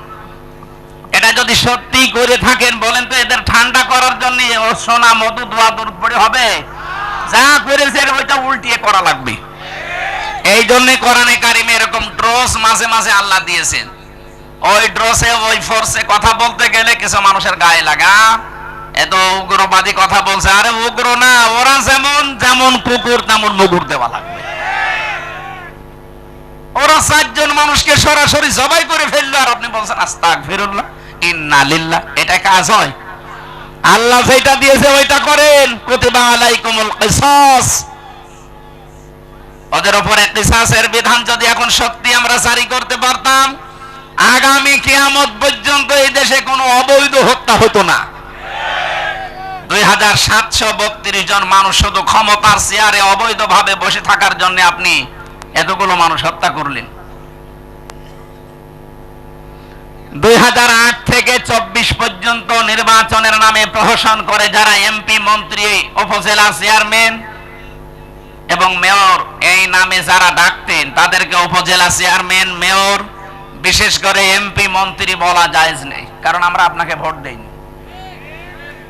এটা যদি সত্যি করে থাকেন, বলেন তো এদের ঠান্ডা করার জন্য সোনা মধু দোয়া দূর পড়ে হবে? যা করেছে ওইটা উল্টিয়ে করা লাগবে। এই জন্য কোরআনে কারিমে এরকম ড্রস মাঝে মাঝে আল্লাহ দিয়েছেন। ওই ড্রসে, ওই ফোর্সে কথা বলতে গেলে কিছু মানুষের গায়ে লাগা, এত উগ্রবাদী কথা বলছে। আরে উগ্র না, ওরা যেমন যেমন কুকুর তেমন মুগুর দেওয়া লাগবে। ওরা 4 জন মানুষকে সরাসরি জবাই করে ফেললো, আর আপনি বলছেন আস্তাগফিরুল্লাহ, ইন্না লিল্লাহ। এটা কাজ হয়? আল্লাহ যেটা দিয়েছে ওইটা করেন। কুতিবা আলাইকুমুল কিসাস, ওদের উপরে কিসাসের বিধান যদি এখন সত্যি আমরা জারি করতে পারতাম, আগামী কিয়ামত পর্যন্ত এই দেশে কোনো অবৈধ হত্যা হতো না। 2732 জন মানুষ শুধু ক্ষমতার চেয়ারে অবৈধভাবে বসে থাকার জন্য আপনি এতগুলো মানুষ হত্যা করলেন। 2008 থেকে 24 পর্যন্ত নির্বাচনের নামে প্রহসন করে যারা এমপি, মন্ত্রী, উপজেলা চেয়ারম্যান এবং মেয়র এই নামে যারা ডাকতেন, তাদেরকে উপজেলা চেয়ারম্যান, মেয়র, বিশেষ করে এমপি, মন্ত্রী বলা জায়েজ নেই, কারণ আমরা আপনাকে ভোট দেইনি।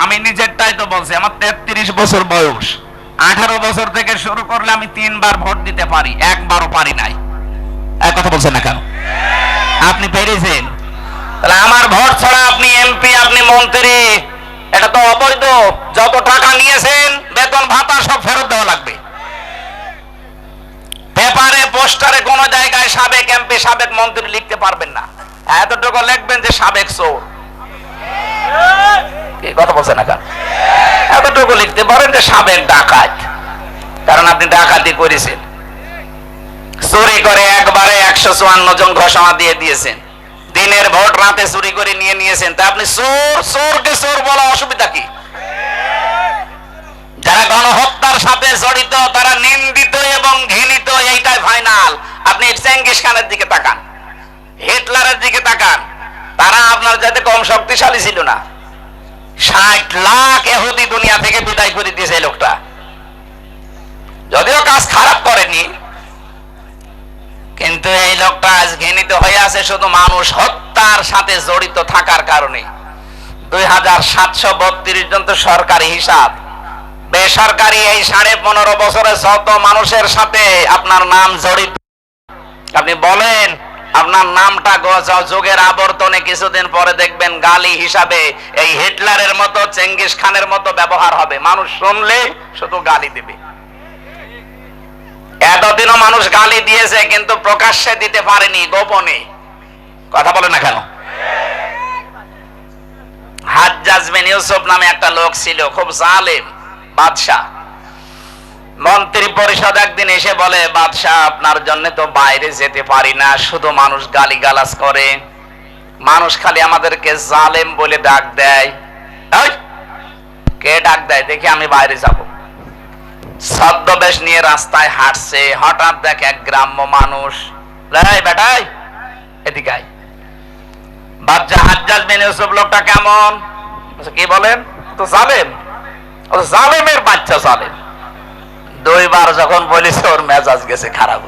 আমি নিজেরটাই তো বলছি, আমার 33 বছর বয়স। 18 বছর থেকে শুরু করলে আমি 3 বার ভোট দিতে পারি, একবারও পারি নাই। এক কথা বলছেন না কেন? আপনি পেরেছেন? তাহলে আমার ভোট ছাড়া আপনি এমপি, আপনি মন্ত্রী, এটা তো অবৈধ। যত টাকা নিয়েছেন, বেতন ভাতা সব ফেরত দেওয়া লাগবে। পেপারে, পোস্টারে কোন জায়গায় সাবেক এমপি, সাবেক মন্ত্রী লিখতে পারবেন না। এতটুকু লিখবেন যে সাবেক চোর। কি কথা বলছেন না কেন? এতটুকু লিখতে পারেন যে সাবেক ডাকাত, কারণ আপনি ডাকাতি করেছেন। চুরি করে একবারে 154 জন ঘোষণা দিয়ে দিয়েছেন। দিনের ভোট রাতে চুরি করে নিয়ে নিয়েছেন, তা আপনি চোর। চোরকে চোর বলা অসুবিধা কি? যারা গণহত্যার সাথে জড়িত তারা নিন্দিত এবং ঘৃণিত, এইটাই ফাইনাল। আপনি চেঙ্গিস খানের দিকে তাকান, হিটলারের দিকে তাকান, তারা আপনার যাতে কম শক্তিশালী ছিল না। 60 লাখ ইহুদি দুনিয়া থেকে বিদায় করে দিয়েছে এই লোকটা। যদিও কাজ খারাপ করেনি, কিন্তু এই লোকটা আজ ঘৃণিত হয়ে আছে শুধু মানুষ হত্যার সাথে জড়িত থাকার কারণে। 2732 জন তো সরকারি হিসাব। বেসরকারি এই 15.5 বছরে যত মানুষের সাথে আপনার নাম জড়িত, আপনি বলেন আপনার নামটা যুগের আবর্তনে কিছুদিন পরে দেখবেন গালি হিসাবে এই হিটলারের মতো, চেঙ্গিস খানের মতো ব্যবহার হবে। মানুষ শুনলে শুধু গালি দেবে। এতদিনও মানুষ গালি দিয়েছে, কিন্তু প্রকাশ্যে দিতে পারেনি, গোপনে। কথা বলে না কেন? হাজ্জাজ বিন ইউসুফ নামে একটা লোক ছিল, খুব জালেম বাদশা। মন্ত্রী পরিষদ একদিন এসে বলে, বাদশা আপনার জন্য তো বাইরে যেতে পারি না, শুধু মানুষ গালিগালাজ করে, মানুষ খালি আমাদেরকে জালেম বলে ডাক দেয়। কে ডাক দেয় দেখি আমি বাইরে যাব। ছদ্মবেশ নিয়ে রাস্তায় হাঁটছে, হঠাৎ দেখে এক গ্রাম্য মানুষ, বেটাই এদিকে আয়। বাদশা হাজ্জাজ বিন ইউসুফ লোকটা কেমন? কি বলেন? তো জালেম, জালেমের বাচ্চা জালেম। দুইবার যখন বলিস ওর মেজাজ গেছে খারাপ।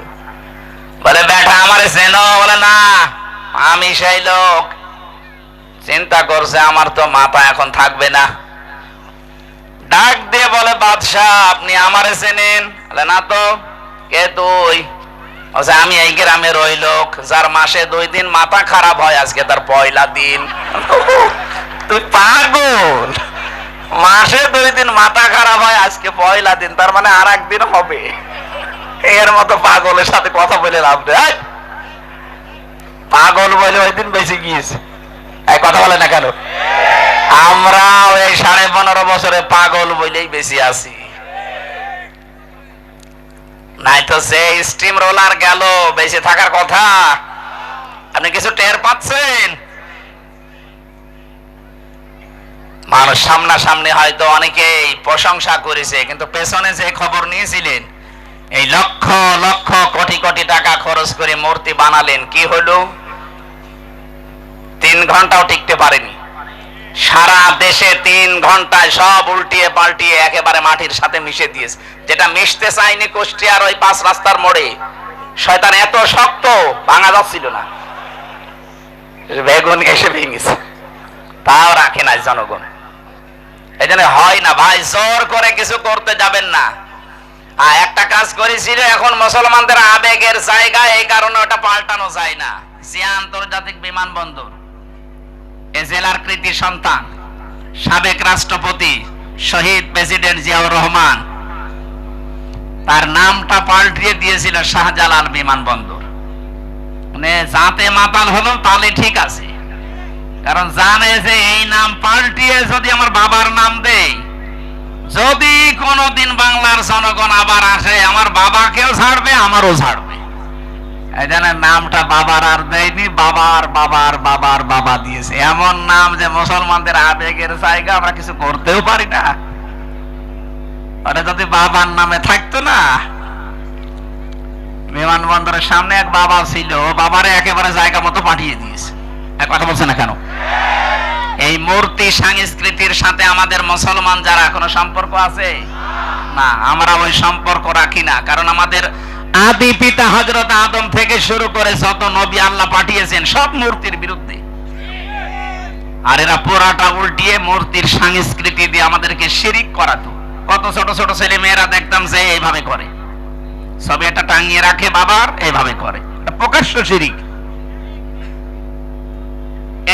বলে বেটা আমারে চেনো? বলে না, আমি সেই লোক। চিন্তা করছে আমার তো মাথা এখন থাকবে না। ডাক দিয়ে বলে, বাদশাহ আপনি আমারে চেনেন? বলে না তো। কে তুই? আমি এই গ্রামের ওই লোক যার মাসে 2 দিন মাথা খারাপ হয়, আজকে তার পয়লা দিন। তুই পাগল? মাসে 2 দিন মাথা খারাপ হয়, আজকে পয়লা দিন, তার মানে আর একদিন হবে। এর মতো পাগলের সাথে কথা বলে লাভ নেই। পাগল বলে ওই দিন বেঁচে গিয়েছে। এই কথা বলে না কেন? আমরা ওই 15.5 বছরে পাগল বলেই বেশি আছি। নাই তো সে স্টিম রোলার গেল, বেঁচে থাকার কথা। আপনি কিছু টের পাচ্ছেন? মানুষ সামনাসামনি হয়তো অনেকেই প্রশংসা করেছে, কিন্তু পেছনে যে খবর নিয়েছিলেন, এই লক্ষ লক্ষ কোটি কোটি টাকা খরচ করে মূর্তি বানালেন, কি হলো? 3 ঘন্টাও টিকতে পারেনি। সারা দেশে 3 ঘন্টায় সব উল্টিয়ে পাল্টিয়ে একেবারে মাটির সাথে মিশে দিয়েছে। যেটা মিশতে চায়নি কুষ্টিয়ার ওই 5 রাস্তার মোড়ে, শয়তান এত শক্ত ভাঙা যাচ্ছিল না, বেগুন এসে ভেঙেছে, তাও রাখে নাই জনগণ। এই জন্য হয় না ভাই, জোর করে কিছু করতে যাবেন না। একটা কাজ করেছিল, এখন মুসলমানদের আবেগের জায়গা, এই কারণে ওটা পাল্টানো যায় না। জিয়া আন্তর্জাতিক বিমানবন্দর, এ জেলার কৃতি সন্তান সাবেক রাষ্ট্রপতি শহীদ প্রেসিডেন্ট জিয়াউর রহমান, তার নামটা পাল্টিয়ে দিয়েছিল শাহজালাল বিমানবন্দর। মানে যাতে মাতাল হলো তাহলে ঠিক আছে, কারণ জানে যে এই নাম পাল্টিয়ে যদি আমার বাবার নাম দেই, যদি কোনদিন বাংলার জনগণ আবার আসে, আমার বাবাকেও ছাড়বে আমারও ছাড়বে। এই জন্য নামটা বাবার আর দেয়নি, বাবার বাবার বাবার বাবা দিয়েছে। এমন নাম যে মুসলমানদের আবেগের জায়গা, আমরা কিছু করতেও পারি না। ওটা যদি বাবার নামে থাকতো না। বিমানবন্দরের সামনে এক বাবা ছিল, বাবারে একেবারে জায়গা মতো পাঠিয়ে দিয়েছে। কথা বলছে না কেন? এই মূর্তি সংস্কৃতির সাথে আমাদের মুসলমান যারা কোনো সম্পর্ক আছে না, আমরা ওই সম্পর্ক রাখি না। কারণ আমাদের আদি পিতা হযরত আদম থেকে শুরু করে যত নবী আল্লাহ পাঠিয়েছেন সব মূর্তির বিরুদ্ধে। আর এরা পুরাটা উল্টিয়ে মূর্তির সংস্কৃতি দিয়ে আমাদেরকে শিরিক করাতো। কত ছোট ছোট ছেলে মেয়েরা দেখতাম যে এইভাবে করে, সবে এটা টাঙিয়ে রাখে বাবার, এইভাবে করে, প্রকাশ্য শিরিক।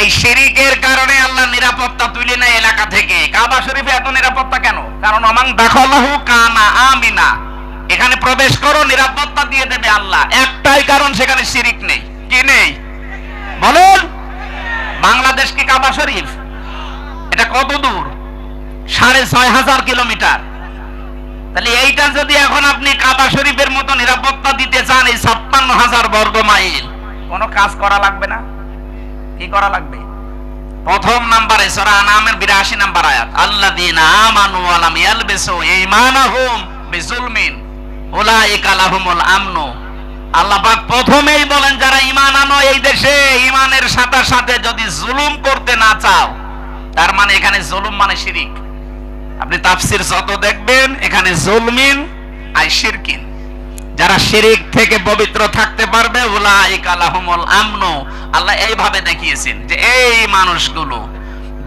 এই শিরিকের কারণে আল্লাহ নিরাপত্তা তুলে নেয় এলাকা থেকে। কাবা শরীফে এত নিরাপত্তা কেন? কারণ অমান দাখালাহু কানা আমিনা, এখানে প্রবেশ করো নিরাপত্তা দিয়ে দেবে আল্লাহ। একটাই কারণ, সেখানে শিরিক নেই। কি নেই বলুন? বাংলাদেশ কি কাবা শরীফ? এটা কত দূর? 6500 কিলোমিটার। তাহলে এইটা যদি এখন আপনি কাবা শরীফের মতো নিরাপত্তা দিতে চান, এই 56,000 বর্গ মাইল, কোনো কাজ করা লাগবে না। কি করা লাগবে? প্রথম নাম্বারে সূরা আনামের 82 নাম্বার আয়াত, আল্লাযীনা আমানু ওয়া লাম ইয়ালবিসু ঈমানাহুম বিজুলমিন উলাইকা লাহুমুল আমনু। আল্লাহ পাক প্রথমেই বলেন, যারা ঈমান আনো এই দেশে, ঈমানের সাথে সাথে যদি জুলুম করতে না চাও, তার মানে এখানে জুলুম মানে শিরিক। আপনি তাফসীর যত দেখবেন, এখানে জুলমিন আর শিরকিন, যারা শিরিক থেকে পবিত্র থাকতে পারবে, উলাইকা লাহুমুল আমনু। আল্লাহ এইভাবে দেখিয়েছেন যে এই মানুষগুলো,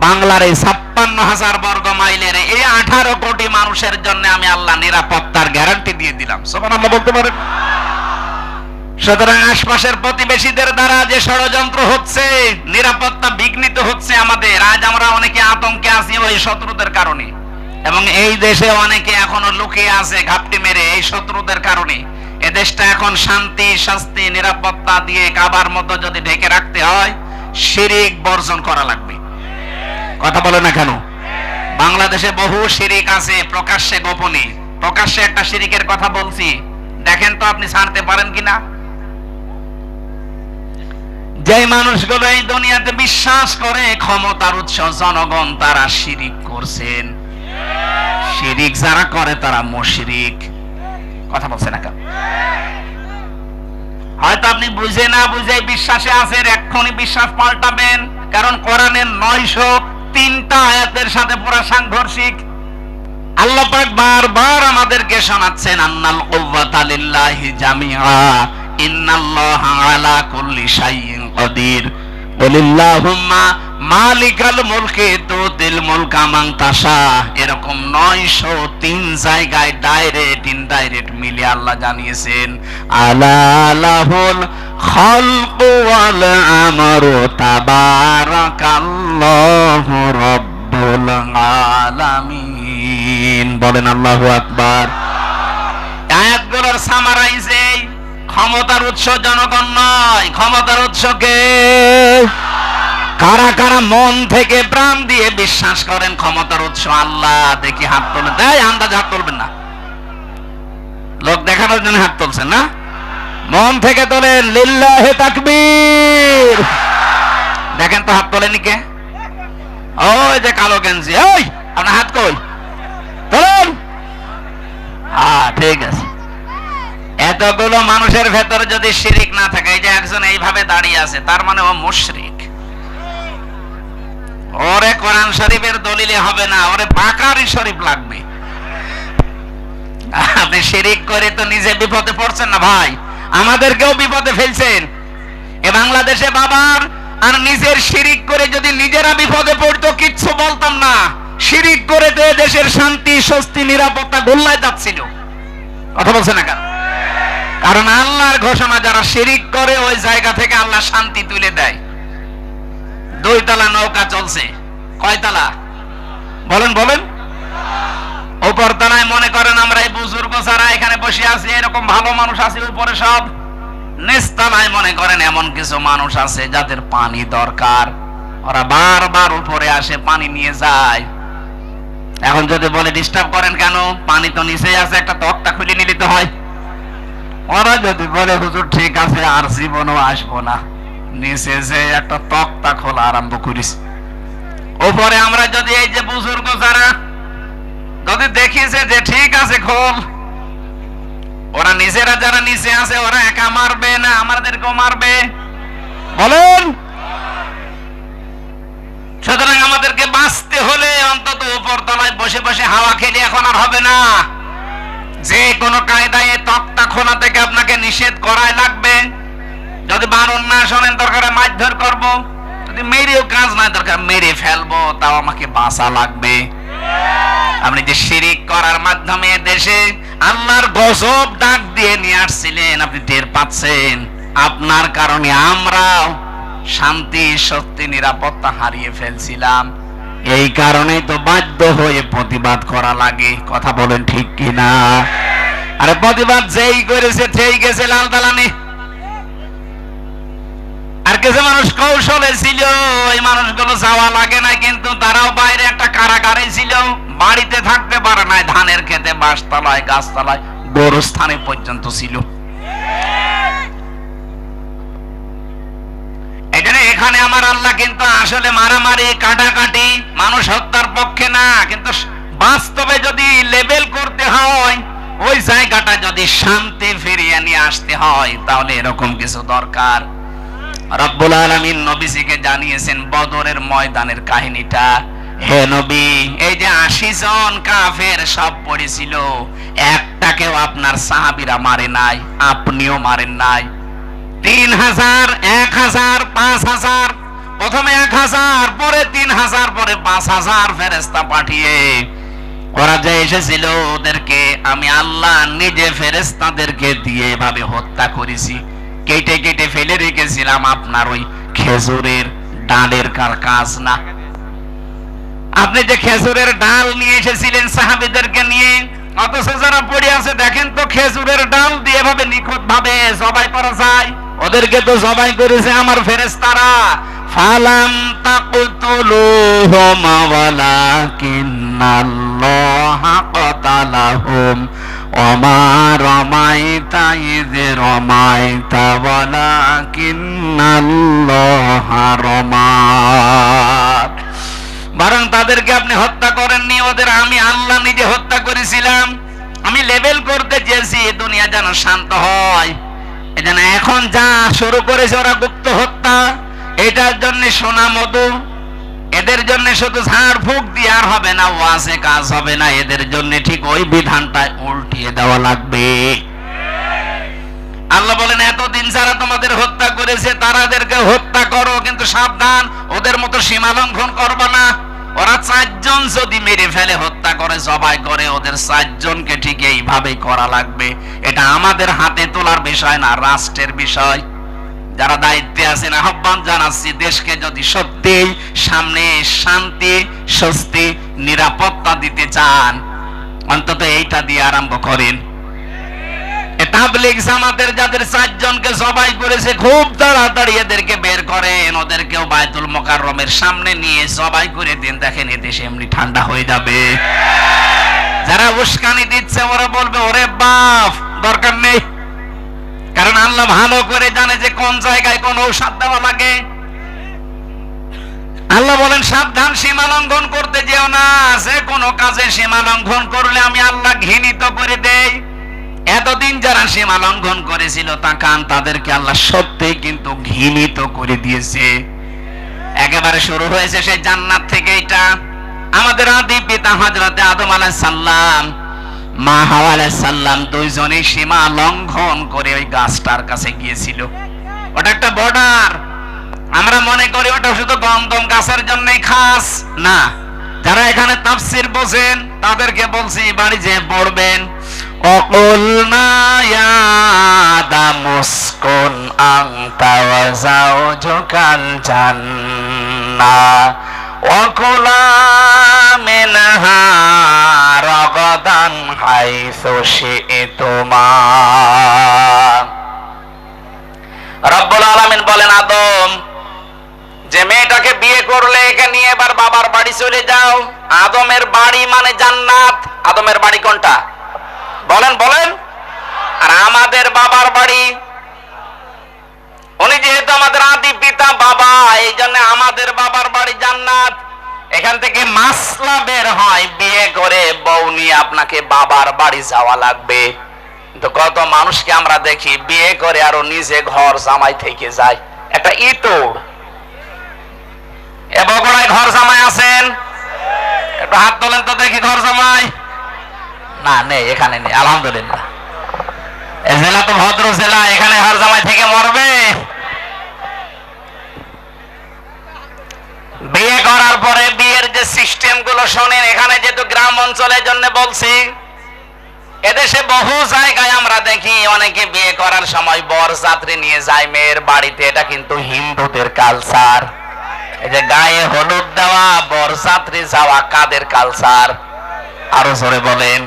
বাংলার এই 56,000 বর্গ মাইলের এই 18 কোটি মানুষের জন্য আমি আল্লাহ নিরাপত্তার গ্যারান্টি দিয়ে দিলাম। সুবহানাল্লাহ বলতে পারেন? সুতরাং আশপাশের প্রতিবেশীদের দ্বারা যে ষড়যন্ত্র হচ্ছে, নিরাপত্তা বিঘ্নিত হচ্ছে আমাদের, আজ আমরা অনেকে আতঙ্কে আছি ওই শত্রুদের কারণে, এবং এই দেশে অনেকে এখনো লুকিয়ে আছে ঘাপটি মেরে এই শত্রুদের কারণে। এ দেশটা এখন শান্তি শাস্তি নিরাপত্তা দিয়ে কাবার মতো যদি ঢেকে রাখতে হয়, শিরিক বর্জন করা লাগবে। কথা বলে না কেন? বাংলাদেশে বহু শিরিক আছে, প্রকাশ্যে গোপনে। প্রকাশ্যে একটা শিরিকের কথা বলছি, দেখেন তো আপনি ছাড়তে পারেন কিনা। যে মানুষগুলো এই দুনিয়াতে বিশ্বাস করে ক্ষমতার উৎস জনগণ, তারা শিরিক করছেন। শিরিক যারা করে তারা মুশরিক। কথা বলছে না কেন? হয়তো আপনি বুঝে না বুঝে বিশ্বাসে আছেন, এক্ষুনি বিশ্বাস পাল্টাবেন, কারণ কোরআনের 903টা আয়াতের সাথে পুরো সাংঘর্ষিক। আল্লাহ পাক বারবার আমাদেরকে শোনাচ্ছেন, আন্নাল কুওয়াতা লিল্লাহি জামিআ ইন্নাল্লাহা আলা কুল্লি শাইইন কাদির ওয়ালিল্লাহুম্মা মালিকাল মুলকি তুতিল মুলকা মান তাশা। এরকম 903 জায়গায় ডাইরেক্ট ইনডাইরেক্ট মিলে আল্লাহ জানিয়েছেন, আলা লাহুল খালকু ওয়াল আমরু তাবারাকাল্লাহু রাব্বুল আলামিন। বলেন আল্লাহু আকবার। আয়াতগুলোর সামারাইজে ক্ষমতার উৎস জনগণ নয়, ক্ষমতার উৎস কে? কারা কারা মন থেকে প্রাণ দিয়ে বিশ্বাস করেন ক্ষমতার উৎস আল্লাহ? দেখি হাত তোলেন। তাই আন্দাজ হাত তুলবেন না, লোক দেখানোর জন্য হাত তুলছেন না, মন থেকে তোলেন। লিল্লাহি তাকবীর। দেখেন তো হাত তোলেনি কে? ওই যে কালো গেঞ্জি, ওই আপনার হাত কই? তোলেন। ঠিক আছে। এতগুলো মানুষের ভেতরে যদি শিরিক না থাকে, এই যে একজন এইভাবে দাঁড়িয়ে আছে, তার মানে ও মুশরিক। ওরে কোরআন শরীফের দলিলে হবে না, ওরে বাকারি শরীফ লাগবে। আপনি শিরিক করে তো নিজে বিপদে পড়ছেন না ভাই, আমাদেরকেও বিপদে ফেলছেন। এ বাংলাদেশে বাবার আর নিজের শিরিক করে যদি নিজেরা বিপদে পড়তো কিচ্ছু বলতাম না। শিরিক করে তো দেশের শান্তি, স্বস্তি, নিরাপত্তা গোল্লায় যাচ্ছিল। কথা বলছে না কেন? কারণ আল্লাহর ঘোষণা, যারা শিরিক করে ওই জায়গা থেকে আল্লাহ শান্তি তুলে দেয়। 2 তলা নৌকা চলছে, কয় তলা? বলেন বলেন। উপর তলায় মনে করেন আমরা এই বুজুর্গ যারা এখানে বসে আছি, এরকম ভালো মানুষ আছে উপরে সব। নিচতলায় মনে করেন এমন কিছু মানুষ আছে যাদের পানি দরকার, ওরা বারবার উপরে আসে পানি নিয়ে যায়। এখন যদি বলে ডিস্টার্ব করেন কেন, পানি তো নিচে আছে, একটা তক্তা খুলে নিলে তো হয়। ওরা যদি বলে হুজুর ঠিক আছে আর জীবনও আসবো না, নিচে যে একটা তক্তা খোলা আরম্ভ করিস। উপরে আমরা যদি এই যে বুজুর্গ যারা যদি দেখিছে যে ঠিক আছে খোল, ওরা নিজেরা যারা নিচে আছে ওরা একা মারবে না আমাদেরকেও মারবে? বলেন। সুতরাং আমাদেরকে বাঁচতে হলে অন্তত উপর তলায় বসে বসে হাওয়া খেলে এখন আর হবে না। যে কোনো কায়দায় তক্তা খোলা থেকে আপনাকে নিষেধ করাই লাগবে। যদি বারণ না শোনেন দরকার মারধর করব, যদি মেরেও কাজ নাই দরকার মেরে ফেলবো, তাও আমাকে বাঁচা লাগবে। আপনি যে শিরিক করার মাধ্যমে দেশে আল্লাহর গজব ডাক দিয়ে নিয়ে আসছিলেন, আপনি টের পাচ্ছেন। আপনার কারণে আমরাও শান্তি, সত্যি, নিরাপত্তা হারিয়ে ফেলছিলাম। এই কারণেই তো বাধ্য হয়ে প্রতিবাদ করা লাগে। কথা বলেন ঠিক কিনা? আরে প্রতিবাদ যেই করেছে সেই গেছে লাল দালানে। আর কিছু মানুষ কৌশলে ছিল, এই মানুষগুলো যাওয়া লাগে না, কিন্তু তারাও বাইরে একটা কারাগারে ছিল, বাড়িতে থাকতে পারে না, ধানের খেতে, বাসতলায়, গাছতলায়, গোরস্থানে পর্যন্ত ছিল। এখানে আমার আল্লাহ কিন্তু আসলে মারামারি, কাটাকাটি, মানুষ হত্যার পক্ষে না, কিন্তু বাস্তবে যদি লেবেল করতে হয়, ওই জায়গাটা যদি শান্তি ফিরিয়ে নিয়ে আসতে হয়, তাহলে এরকম কিছু দরকার। রব্বুল আলামিন নবীজিকে জানিয়েছেন বদরের ময়দানের কাহিনীটা। হে নবী, এই যে 80 জন কাফের সব পড়েছিল, একটাকেও আপনার সাহাবীরা মারে নাই, আপনিও মারেন নাই। 3000, 1000, 5000, প্রথমে 1000, পরে 3000, পরে 5000 ফেরেশতা পাঠিয়ে ওরা যে এসেছিল, ওদেরকে আমি আল্লাহ নিজে ফেরেশতাদেরকে দিয়ে এভাবে হত্যা করেছি। কেটে কেটে ফেলে রেখেছিলাম আপনার ওই খেজুরের ডালের কাজ না। আপনি যে খেজুরের ডাল নিয়ে এসেছিলেন সাহাবীদেরকে নিয়ে, অথচ যারা পড়ে আছে দেখেন তো খেজুরের ডাল দিয়ে এভাবে নিখুঁত ভাবে জবাই করা যায়? ওদেরকে তো জবাই করেছে আমার ফেরেশতারা। ফালাম তাকতুলুহুম ওয়ালাকিন্নাল্লাহা কাতালাহুম ওমা রামাইতা ইয রামাইতা ওয়ালাকিন্নাল্লাহা রামা। বরং তাদেরকে আপনি হত্যা করেননি, ওদের আমি আল্লাহ নিজে হত্যা করেছিলাম। আমি লেভেল করতে চেয়েছি দুনিয়া যেন শান্ত হয়। এজন্য এখন যা শুরু করেছে ওরা গুপ্ত হত্যা, এটার জন্য সোনা মধু, এদের জন্য শুধু ঝাড় ফুঁক দিয়ে আর হবে না, ওয়াজে কাজ হবে না, এদের জন্য ঠিক ওই বিধানটা উল্টিয়ে দেওয়া লাগবে। আল্লাহ বলেন এতদিন যারা তোমাদের হত্যা করেছে তারাদেরকে হত্যা করো, কিন্তু সাবধান ওদের মতো সীমা লঙ্ঘন করবে না। ওরা 4 জন যদি মেরে ফেলে, হত্যা করে, জবাই করে, ওদের 4 জনকে ঠিক এইভাবে করা লাগবে। এটা আমাদের হাতে তোলার বিষয় না, রাষ্ট্রের বিষয়। যারা দায়িত্বে আছেন আহ্বান জানাচ্ছি, দেশকে যদি সত্যি সামনে শান্তি, স্বস্তি, নিরাপত্তা দিতে চান, অন্তত এইটা দিয়ে আরম্ভ করেন। তাবলীগ জামাতের যাদের 4 জনকে জবাই করেছে, খুব তাড়াতাড়ি এদেরকে বের করেন, ওদেরকেও বায়তুল মুকাররমের সামনে নিয়ে জবাই করে দিন, দেখেন এদেশে এমনি ঠান্ডা হয়ে যাবে। যারা উস্কানি দিচ্ছে ওরা বলবে ওরে বাপ, দরকার নেই। কারণ আল্লাহ ভালো করে জানে যে কোন জায়গায় কোন ঔষধ দেওয়া লাগে। আল্লাহ বলেন সাবধান, সীমা লঙ্ঘন করতে যেও না। যে কোনো কাজে সীমা লঙ্ঘন করলে আমি আল্লাহ ঘৃণিত করে দেই। এতদিন যারা সীমা লঙ্ঘন করেছিল তাকান, তাদেরকে আল্লাহ সত্যি কিন্তু ঘৃণিত করে দিয়েছে। একেবারে শুরু হয়েছে সেই জান্নাত থেকে। এটা আমাদের আদি পিতা হযরতে আদম আলাইহিস সালাম, মা হাওয়া আলাইহিস সালাম, দুইজনেই সীমা লঙ্ঘন করে ওই গাছটার কাছে গিয়েছিল। ওটা একটা বর্ডার। আমরা মনে করি ওটা শুধু গন্ধম গাছের জন্যই খাস না। যারা এখানে তাফসীর বোঝেন তাদেরকে বলছি, বাড়ি যে পড়বেন, وقلنا يا آدم اسكن أنت وزوجك الجنة وكلا منها رغدا حيث شئتما। রব্বুল আলামিন বলেন, আদম, যে মেয়েটাকে বিয়ে করলে একে নিয়ে এবার বাবার বাড়ি চলে যাও। আদমের বাড়ি মানে জান্নাত। আদমের বাড়ি কোনটা বলেন বলেন? আর আমাদের বাবার বাড়ি, উনি যেহেতু আমাদের আদি পিতা বাবা, এই জন্য আমাদের বাবার বাড়ি জান্নাত। এখান থেকে মাসলা বের হয়, বিয়ে করে বউ নিয়ে আপনাকে বাবার বাড়ি যাওয়া লাগবে। কিন্তু কত মানুষকে আমরা দেখি বিয়ে করে আরো নিজে ঘর জামাই থেকে যায়। একটা ইতর এ বগুড়ায় ঘর জামাই আছেন? একটু হাত তোলেন তো দেখি ঘর জামাই। না, নেই, এখানে নেই, আলহামদুলিল্লাহ। এই জেলা তো ভদ্র জেলা, এখানে ঘর জামাই থেকে মরবে। বিয়ে করার পরে বিয়ের যে সিস্টেম গুলো শোনেন, এখানে যেহেতু গ্রাম অঞ্চলের জন্য বলছি, এদেশে বহু জায়গায় আমরা দেখি অনেকে বিয়ে করার সময় বরযাত্রী নিয়ে যায় মেয়ের বাড়িতে। এটা কিন্তু হিন্দুদের কালচার। এই যে গায়ে হলুদ দেওয়া, বরযাত্রী যাওয়া কাদের কালচার? আরো জোরে বলেন।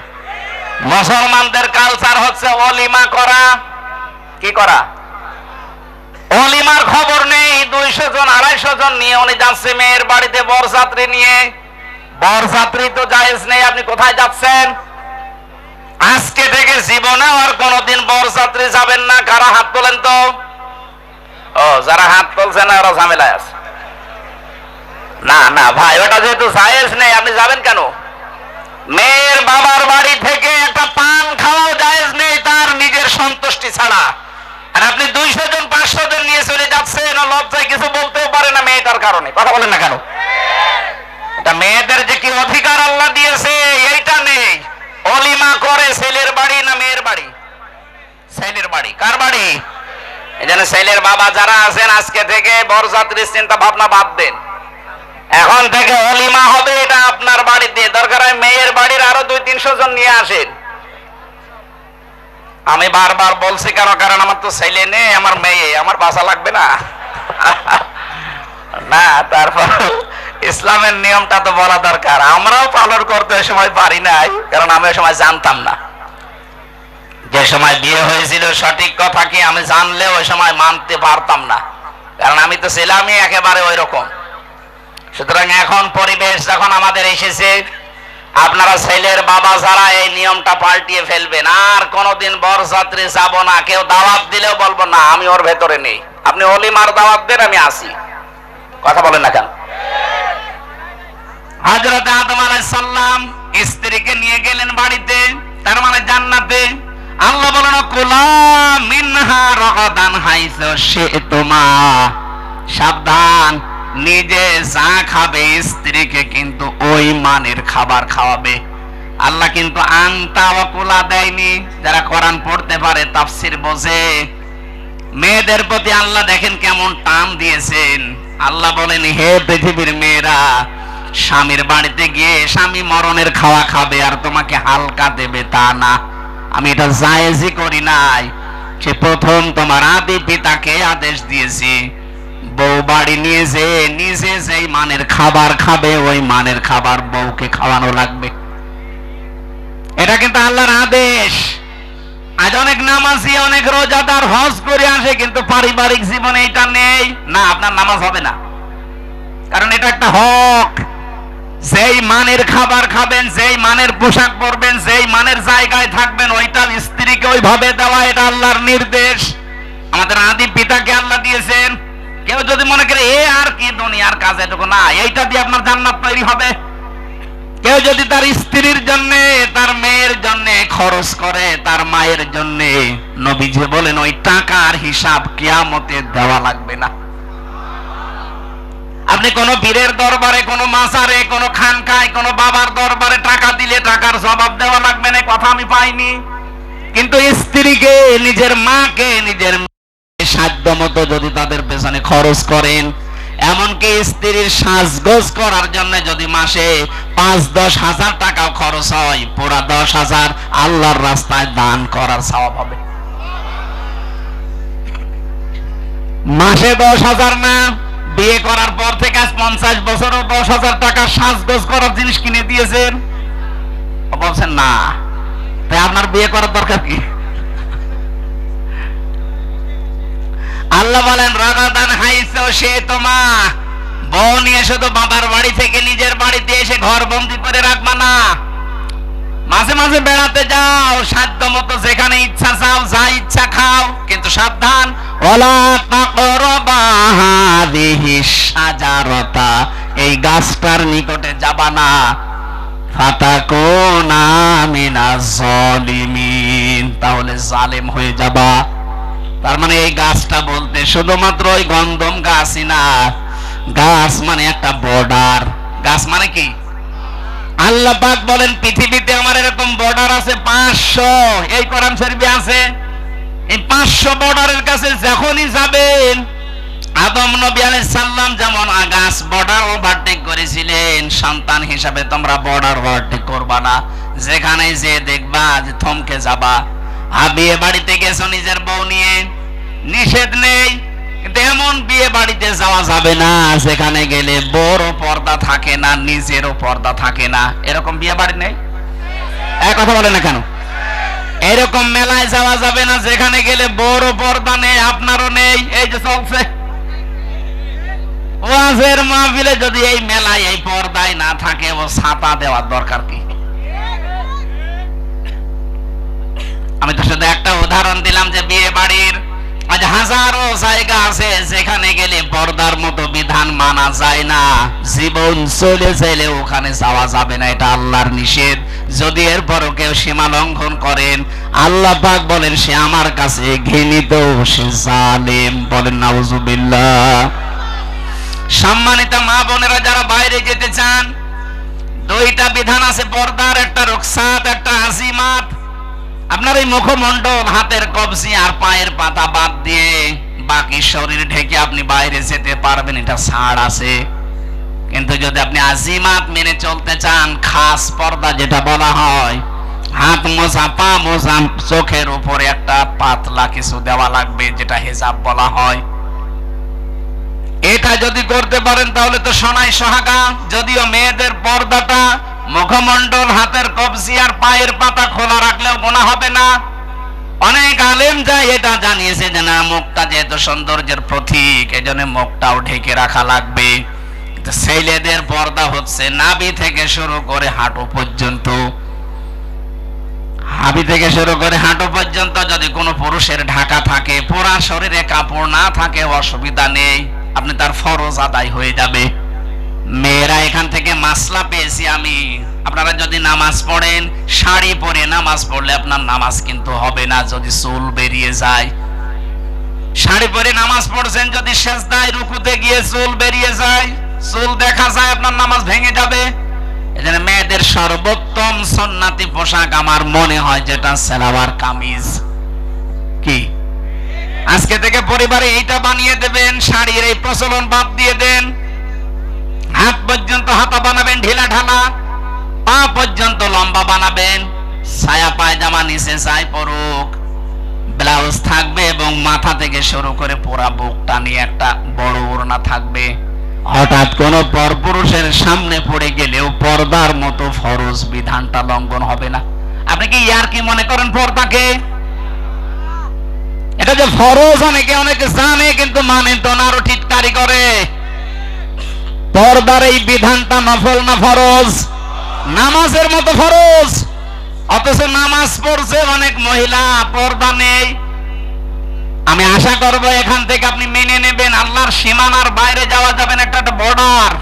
মুসলমানদের কালচার হচ্ছে অলিমা করা। কি করা? অলিমার খবর নেই। 200 জন 250 জন নিয়ে উনি যাচ্ছে মেয়ের বাড়িতে বরযাত্রী নিয়ে। বরযাত্রী তো জায়েজ নেই, আপনি কোথায় যাচ্ছেন? আজকে থেকে জীবনে আর কোনদিন বরযাত্রী যাবেন না। কারা হাত তোলেন তো? ও, যারা হাত তুলছেন না ওরা ঝামেলায় আছে। না না ভাই, ওটা যেহেতু জায়েজ নেই, আপনি যাবেন কেন? মেয়ের বাবার বাড়ি থেকে একটা পান খাওয়াও জায়েজ নেই তার নিজের সন্তুষ্টি ছাড়া। আর আপনি 200 জন 500 জন নিয়ে চলে যাচ্ছেন, লজ্জায় কিছু বলতেও পারে না মেয়েটার কারণে। কথা বলেন না কেন? এটা মেয়েদের যে কি অধিকার আল্লাহ দিয়েছে এইটা নেই। অলিমা করে ছেলের বাড়ি না মেয়ের বাড়ি? ছেলের বাড়ি। কার বাড়ি? এই জন্য ছেলের বাবা যারা আছেন, আজকে থেকে বরযাত্রীর চিন্তা ভাবনা বাদ দেন। এখন থেকে অলিমা হবে, এটা আপনার বাড়িতে। দরকার হয় মেয়ের বাড়ির আরো 200-300 জন নিয়ে আসেন। আমি বারবার বলছি কেন? কারণ আমার তো ছেলে নেই, আমার মেয়ে, আমার বাসা লাগবে না। না, তারপর ইসলামের নিয়মটা তো বলা দরকার। আমরাও পালন করতে ওই সময় পারি নাই, কারণ আমি ওই সময় জানতাম না। যে সময় বিয়ে হয়েছিল সঠিক কথা কি আমি জানলে ওই সময় মানতে পারতাম না। কারণ আমি তো ছিলামই একেবারে ওই রকম। সুতরাং এখন পরিবেশ যখন আমাদের এসেছে, আপনারা ছেলের বাবা যারা এই নিয়মটা পাল্টিয়ে ফেলবেন। আর কোনোদিন বরযাত্রী যাব না, কেউ দাওয়াত দিলেও বলবো না আমি ওর ভেতরে নেই, আপনি অলিমার দাওয়াত দেন আমি আসি। কথা বলেন না কেন? হযরত আদম আলাইহিস সালাম স্ত্রীকে নিয়ে গেলেন বাড়িতে, তার মানে জান্নাতে। আল্লাহ বলেন কুলা মিনহা রাগাদান হাইসু শি'তুমা, সাবধান, নিজে যা খাবে স্ত্রীকে কিন্তু ওই মানের খাবার খাওয়াবে। আল্লাহ কিন্তু আনতা ওয়া কুলা দেয়নি। যারা কোরআন পড়তে পারে, তাফসীর বোঝে, মেয়েদের প্রতি আল্লাহ দেখেন কেমন টান দিয়েছেন। আল্লাহ বলেন হে পৃথিবীর মেয়েরা, স্বামীর বাড়িতে গিয়ে স্বামী মরণের খাওয়া খাবে আর তোমাকে হালকা দেবে তা না। আমি এটা জায়েজই করি নাই। সে প্রথম তোমার আদি পিতাকে আদেশ দিয়েছি, বউ বাড়ি নিয়ে যে নিজে যেই মানের খাবার খাবে ওই মানের খাবার বউকে খাওয়ানো লাগবে। এটা কিন্তু আল্লাহর আদেশ। আজ অনেক নামাজি, অনেক রোজাদার হজ করে আসে, কিন্তু পারিবারিক জীবনে এটা নেই। না, আপনার নামাজ হবে না, কারণ এটা একটা হক। যেই মানের খাবার খাবেন, যেই মানের পোশাক পরবেন, যেই মানের জায়গায় থাকবেন, ওইটা স্ত্রীকে ওইভাবে দেওয়া, এটা আল্লাহর নির্দেশ। আমাদের আদি পিতাকে আল্লাহ দিয়েছেন। কেউ যদি মনে করে এ আর কি দুনিয়ার কাজ, এটুকু না, এইটা দিয়ে আপনার জান্নাত তৈরি হবে। কেউ যদি তার স্ত্রীর জন্য, তার মেয়ের জন্য খরচ করে, তার মায়ের জন্য, নবীজি বলেন ওই টাকার হিসাব কিয়ামতে দেওয়া লাগবে না। আপনি কোন পীরের দরবারে, কোন মাজারে, কোন খানকায়, কোন বাবার দরবারে টাকা দিলে টাকার জবাব দেওয়া লাগবে না, কথা আমি পাইনি। কিন্তু স্ত্রীকে, নিজের মাকে, নিজের সাধ্য মতো যদি তাদের পেছনে খরচ করেন, এমনকি স্ত্রীর সাজগোজ করার জন্য যদি মাসে ৫-১০ হাজার টাকাও খরচ হয়, পুরা ১০,০০০ আল্লাহর রাস্তায় দান করার সওয়াব হবে। মাসে ১০,০০০ না, বিয়ে করার পর থেকে আজ ৫০ বছরও ১০,০০০ টাকা সাজগোজ করার জিনিস কিনে দিয়েছেন, বলছেন না, তাই আপনার বিয়ে করার দরকার কি? আল্লাহ বলেন রাগাদান হাইসু শি'তুমা, বউ নিয়ে শুধু বাবার বাড়ি থেকে নিজের বাড়িতে এসে ঘর বন্দি করে রাখবা না। মাঝে মাঝে বেড়াতে যাও, সাধ্য মতো যেখানে ইচ্ছা চাও, যা ইচ্ছা খাও, কিন্তু সাবধান, ওয়ালা তাকরাবা হাযিহিশ শাজারাতা, এই গাছটার নিকটে যাবা না, ফাতাকুনা মিনাজ জালিমিন, তাহলে জালেম হয়ে যাবা। তার মানে এই গাছটা বলতে শুধুমাত্র ওই গন্ধম গাছই না, গাছ মানে একটা বর্ডার। গাছ মানে কি? আল্লাহ পাক বলেন পৃথিবীতে আমার এরকম বর্ডার আছে ৫০০, এই কোরআন শরীফে আছে। এই ৫০০ বর্ডারের কাছে যখনই যাবেন, আদম নবী আলাইহিস সালাম যেমন গাছ বর্ডার ওভারটেক করেছিলেন, সন্তান হিসাবে তোমরা বর্ডার ওভারটেক করবা না। যেখানে যে দেখবা যে থমকে যাবা। বিয়ে বাড়িতে গেছো নিজের বউ নিয়ে, নিষেধ নেই, কিন্তু এমন বিয়ে বাড়িতে যাওয়া যাবে না যেখানে গেলে বড় পর্দা থাকে না, নিজেরও পর্দা থাকে না। এরকম বিয়ে বাড়ি নেই? এক কথা বলে না কেন? এরকম মেলায় যাওয়া যাবে না যেখানে গেলে বড় পর্দা নেই, আপনারও নেই। এই যে চলছে ওয়াজের মাহফিলে, যদি এই মেলায় এই পর্দায় না থাকে, ও ছাতা দেওয়ার দরকার কি? আমি তো শুধু একটা উদাহরণ দিলাম যে বিয়ে বাড়ির আজ হাজারো জায়গা আছে যেখানে গেলে পর্দার মতো বিধান মানা যায় না, জীবন চলে চাইলে ওখানে যাওয়া যাবে না, এটা আল্লাহর নিষেধ। যদি এরপরও কেউ সীমা লঙ্ঘন করেন, আল্লাহ পাক বলেন সে আমার কাছে ঘৃণিত, সে জালেম। বলেন নাউজুবিল্লাহ। সম্মানিত মা বোনেরা, যারা বাইরে যেতে চান, দুইটা বিধান আছে পর্দার, একটা রুখসাত, একটা আজিমাত। আপনার এই মুখমণ্ডল, হাতের কবজি আর পায়ের পাতা বাদ দিয়ে বাকি শরীর ঢেকে আপনি বাইরে যেতে পারবেন, এটা ছাড় আছে। কিন্তু যদি আপনি আজিমাত মেনে চলতে চান, খাস পর্দা যেটা বলা হয়, হাত মোজা, পা মোজা, চোখের উপরে একটা পাতলা কিছু দেওয়া লাগবে, যেটা হিজাব বলা হয়। এটা যদি করতে পারেন তাহলে তো সোনাই সোহাগা। যদিও মেয়েদের পর্দাটা মুখমণ্ডল, হাতের কবজি আর পায়ের পাতা খোলা রাখলেও গোনা হবে না, অনেক আলেম যায় এটা জানিয়েছে যে না, মুখটা যেহেতু সৌন্দর্যের প্রতীক, এই জন্য মুখটাও ঢেকে রাখা লাগবে। ছেলেদের পর্দা হচ্ছে নাভি থেকে শুরু করে হাঁটু পর্যন্ত। হাবি থেকে শুরু করে হাঁটু পর্যন্ত যদি কোনো পুরুষের ঢাকা থাকে, পুরা শরীরে কাপড় না থাকে, অসুবিধা নেই, আপনি তার ফরজ আদায় হয়ে যাবে। মেয়েরা এখান থেকে মাসলা পেয়েছি আমি, আপনারা যদি নামাজ পড়েন, শাড়ি পরে নামাজ পড়লে আপনার নামাজ কিন্তু হবে না যদি চুল বেরিয়ে যায়। শাড়ি পরে নামাজ পড়ছেন, যদি সেজদায় রুকুতে গিয়ে চুল বেরিয়ে যায়, চুল দেখা যায়, আপনার নামাজ ভেঙে যাবে। এজন্য মেয়েদের সর্বোত্তম সুন্নাতি পোশাক আমার মনে হয় যেটা সালোয়ার কামিজ। কি আজকে থেকে পরিবারে এইটা বানিয়ে দেবেন, শাড়ির এই প্রচলন বাদ দিয়ে দেন। হাত পর্যন্ত হাতা বানাবেন ঢিলা ঢালা, পা পর্যন্ত লম্বা বানাবেন, ছায়া পায়জামা নিচে চাই পরুক, ব্লাউজ থাকবে এবং মাথা থেকে শুরু করে পুরা বুকটা নিয়ে একটা বড় ওড়না থাকবে। হঠাৎ কোন পরপুরুষের সামনে পড়ে গেলেও পর্দার মতো ফরজ বিধানটা লঙ্ঘন হবে না। আপনি কি ইয়ার কি মনে করেন পর্দাকে? এটা যে ফরজ অনেকে জানে কিন্তু মানে তো না, আরো টিটকারি করে। পর্দার এই বিধানটা নফল না ফরজ? নামাজের মতো ফরজ। অথচ নামাজ পড়ছে অনেক মহিলা, পর্দা নেই। আমি আশা করব এখান থেকে আপনি মেনে নেবেন আল্লাহর সীমানার বাইরে যাওয়া যাবে না, একটা বর্ডার।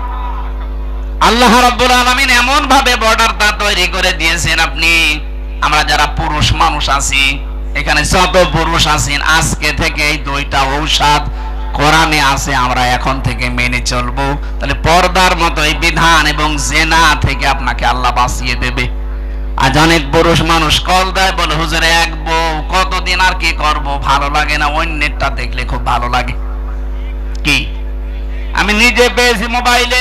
আল্লাহ রাব্বুল আলামিন এমন ভাবে বর্ডারটা তৈরি করে দিয়েছেন। আপনি আমরা যারা পুরুষ মানুষ আছি, এখানে যত পুরুষ আছেন, আজকে থেকে এই দুইটা ঔষধ কোরআনে আছে, আমরা এখন থেকে মেনে চলবো। তাহলে পর্দার মতো এই বিধান এবং জেনা থেকে আপনাকে আল্লাহ বাঁচিয়ে দেবে। আজ অনেক পুরুষ মানুষ কল দেয়, বলে হুজুর এক বউ, কতদিন আর কি করব, ভালো লাগে না, অন্যেরটা দেখলে খুব ভালো লাগে। কি আমি নিজে পেয়েছি মোবাইলে,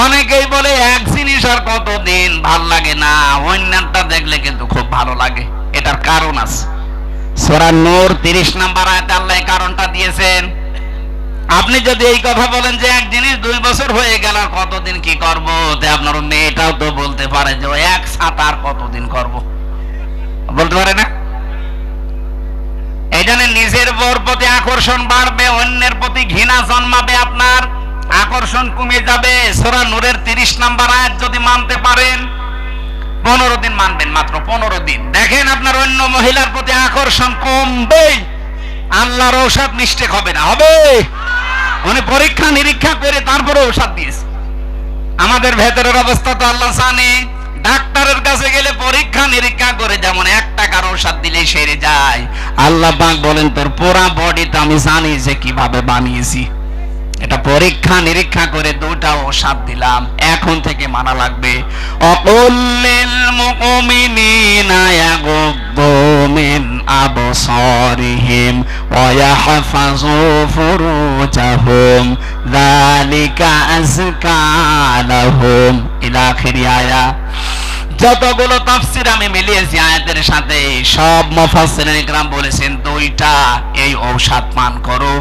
অনেকেই বলে এক জিনিস আর কতদিন ভাল লাগে না, অন্যেরটা দেখলে কিন্তু খুব ভালো লাগে। এটার কারণ আছে। সূরা নূর 30 নম্বর আয়াতে আল্লাহ এই কারণটা দিয়েছেন। আপনি যদি এই কথা বলেন যে এক জিনিস 2 বছর হয়ে গেল আর কতদিন কি করব, তে আপনার মেয়েটাও তো বলতে পারে যে এক সাত আর কতদিন করব, বলতে পারে না? এই জন্য নিজের বউর প্রতি আকর্ষণ বাড়বে, অন্যের প্রতি ঘৃণা জন্মাবে, আপনার আকর্ষণ কমে যাবে। সূরা নূরের 30 নম্বর আয়াত যদি মানতে পারেন, 15 দিন মানবেন, মাত্র 15 দিন, দেখেন আপনার অন্য মহিলার প্রতি আকর্ষণ কমবে। আল্লাহর ঔষধ মিস্টেক হবে না, হবে। উনি পরীক্ষা নিরীক্ষা করে তারপরে ঔষধ দিয়েছে। আমাদের ভেতরের অবস্থা তো আল্লাহ জানে। ডাক্তারের কাছে গেলে পরীক্ষা নিরীক্ষা করে যেমন 1 টাকার ঔষধ দিলেই সেরে যায়, আল্লাহ পাক বলেন তোর পুরা বডিটা আমি জানি যে কিভাবে বানিয়েছি। এটা পরীক্ষা নিরীক্ষা করে 2টা ঔষধ দিলাম, এখন থেকে মানা লাগবে। অকুল্লিল মুমিনিনা ইয়াগুদ্দু মিন আবসারিহিম ওয়া ইয়াহফাযু ফুরুজাহুম যালিকা আযকা লাহুম, ইলা আখির আয়াত। যতগুলো তাফসীর আমি মিলিয়েছি আয়াতের সাথে, সব মুফাসসিরিন ইকরাম বলেছেন 2টা এই ঔষধ পান করো।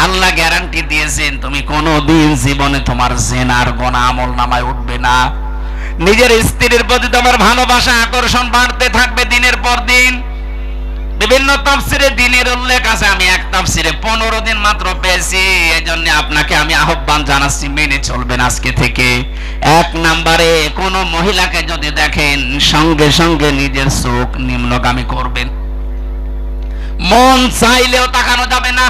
আল্লাহ গ্যারান্টি দিয়েছেন তুমি কোনোদিন জীবনে তোমার জিনার গুনাহ আমলনামায় উঠবে না। নিজের স্ত্রীর প্রতি তোমার ভালোবাসা আকর্ষণ বাড়তে থাকবে দিনের পর দিন। বিভিন্ন তাফসিরে দিনের উল্লেখ আছে, আমি এক তাফসিরে 15 দিন মাত্র পেয়েছি। এজন্য আপনাকে আমি আহ্বান জানাচ্ছি, মেনে চলবেন আজকে থেকে। 1 নম্বরে কোন মহিলাকে যদি দেখেন, সঙ্গে সঙ্গে নিজের চোখ নিম্নগামী করবেন, মন চাইলেও তাকানো যাবে না।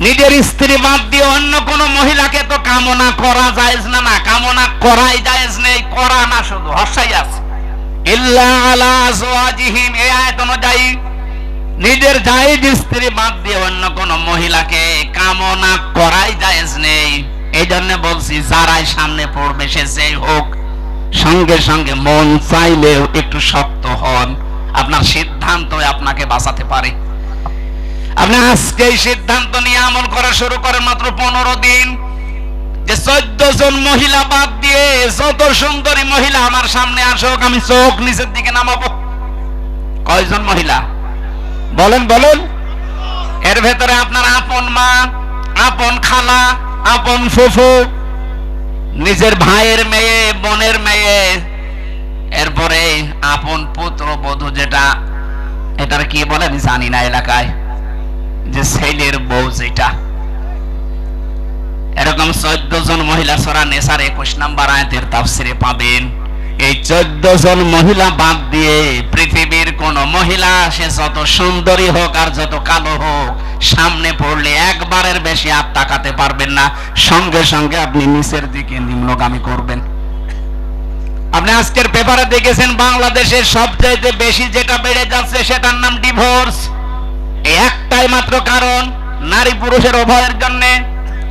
নিজের স্ত্রী বাদ দিয়ে অন্য কোন মহিলাকে তো কামনা করা জায়েজ না, না কামনা করাই জায়েজ নেই, করা না শুধু হসাই আছে। ইল্লা আলা আজওয়াজিহিম, এই আয়াত অনুযায়ী নিজের জায়েজ স্ত্রী বাদ দিয়ে অন্য কোন মহিলাকে কামনা করাই জায়েজ নেই। এই জন্য বলছি যারাই সামনে পড়বে সে যেই হোক, সঙ্গে সঙ্গে মন চাইলেও একটু শক্ত হন, আপনার সিদ্ধান্ত আপনাকে বাঁচাতে পারে। আপনি আজকে এই সিদ্ধান্ত নিয়ে আমল করা শুরু করেন, মাত্র 15 দিন, যে 14 জন মহিলা বাদ দিয়ে যত সুন্দরী মহিলা আমার সামনে আসুক, আমি চোখ নিচের দিকে নামাবো। কয়জন মহিলা বলেন বলেন? এর ভেতরে আপনার আপন মা, আপন খালা, আপন ফুফু, নিজের ভাইয়ের মেয়ে, বোনের মেয়ে, এরপরে আপন পুত্র বধূ যেটা এটার কি বলে আমি জানি না এলাকায়, যে ছেলের বউ যেটা, এরকম 14 জন মহিলা সূরা নেসার 21 নম্বর আয়াতের তাফসিরে পাবেন। এই 14 জন মহিলা বাদ দিয়ে পৃথিবীর কোন মহিলা, সে যত সুন্দরী হোক আর যত কালো হোক, সামনে পড়লে একবারের বেশি আর তাকাতে পারবেন না, সঙ্গে সঙ্গে আপনি নিচের দিকে নিম্নগামী করবেন। আপনি আজকের পেপারে দেখেছেন বাংলাদেশের সবচাইতে বেশি যেটা বেড়ে যাচ্ছে সেটার নাম ডিভোর্স। এই একটাই মাত্র কারণ, নারী পুরুষের উভয়ের জন্য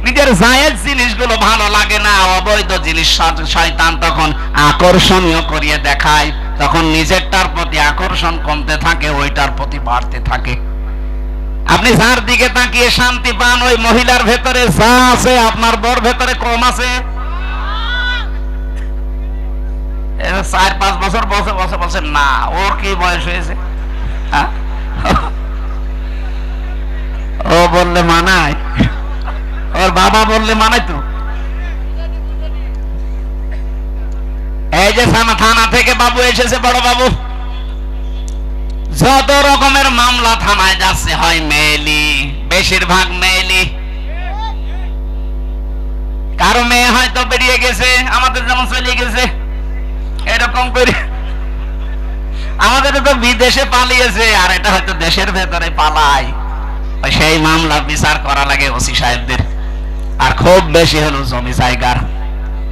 নিজের জায়েজ জিনিসগুলো ভালো লাগে না, অবৈধ জিনিস শয়তান তখন আকর্ষণীয় করিয়ে দেখায়, তখন নিজেরটার প্রতি আকর্ষণ কমতে থাকে, ওইটার প্রতি বাড়তে থাকে। আপনি যার দিকে তাকিয়ে শান্তি পান, ওই মহিলার ভেতরে যা আছে আপনার বর ভেতরে কম আছে। 4-5 বছর বসে বসে বলছেন না, ওর কি বয়স হয়েছে, ও বললে মানায়, ওর বাবা বললে মানায় তো। এই যে থানা থেকে বাবু এসেছে, বড় বাবু, যত রকমের মামলা থানায় যাচ্ছে হয় মেয়েলি, বেশিরভাগ মেয়েলি। কারো মেয়ে হয়তো বেরিয়ে গেছে, আমাদের যেমন চলে গেছে, এরকম করে আমাদের তো বিদেশে পালিয়েছে, আর এটা হয়তো দেশের ভেতরে পালায়, সেই মামলা বিচার করা লাগে ওসি সাহেবদের, আর খুব বেশি হলো জমি জায়গার।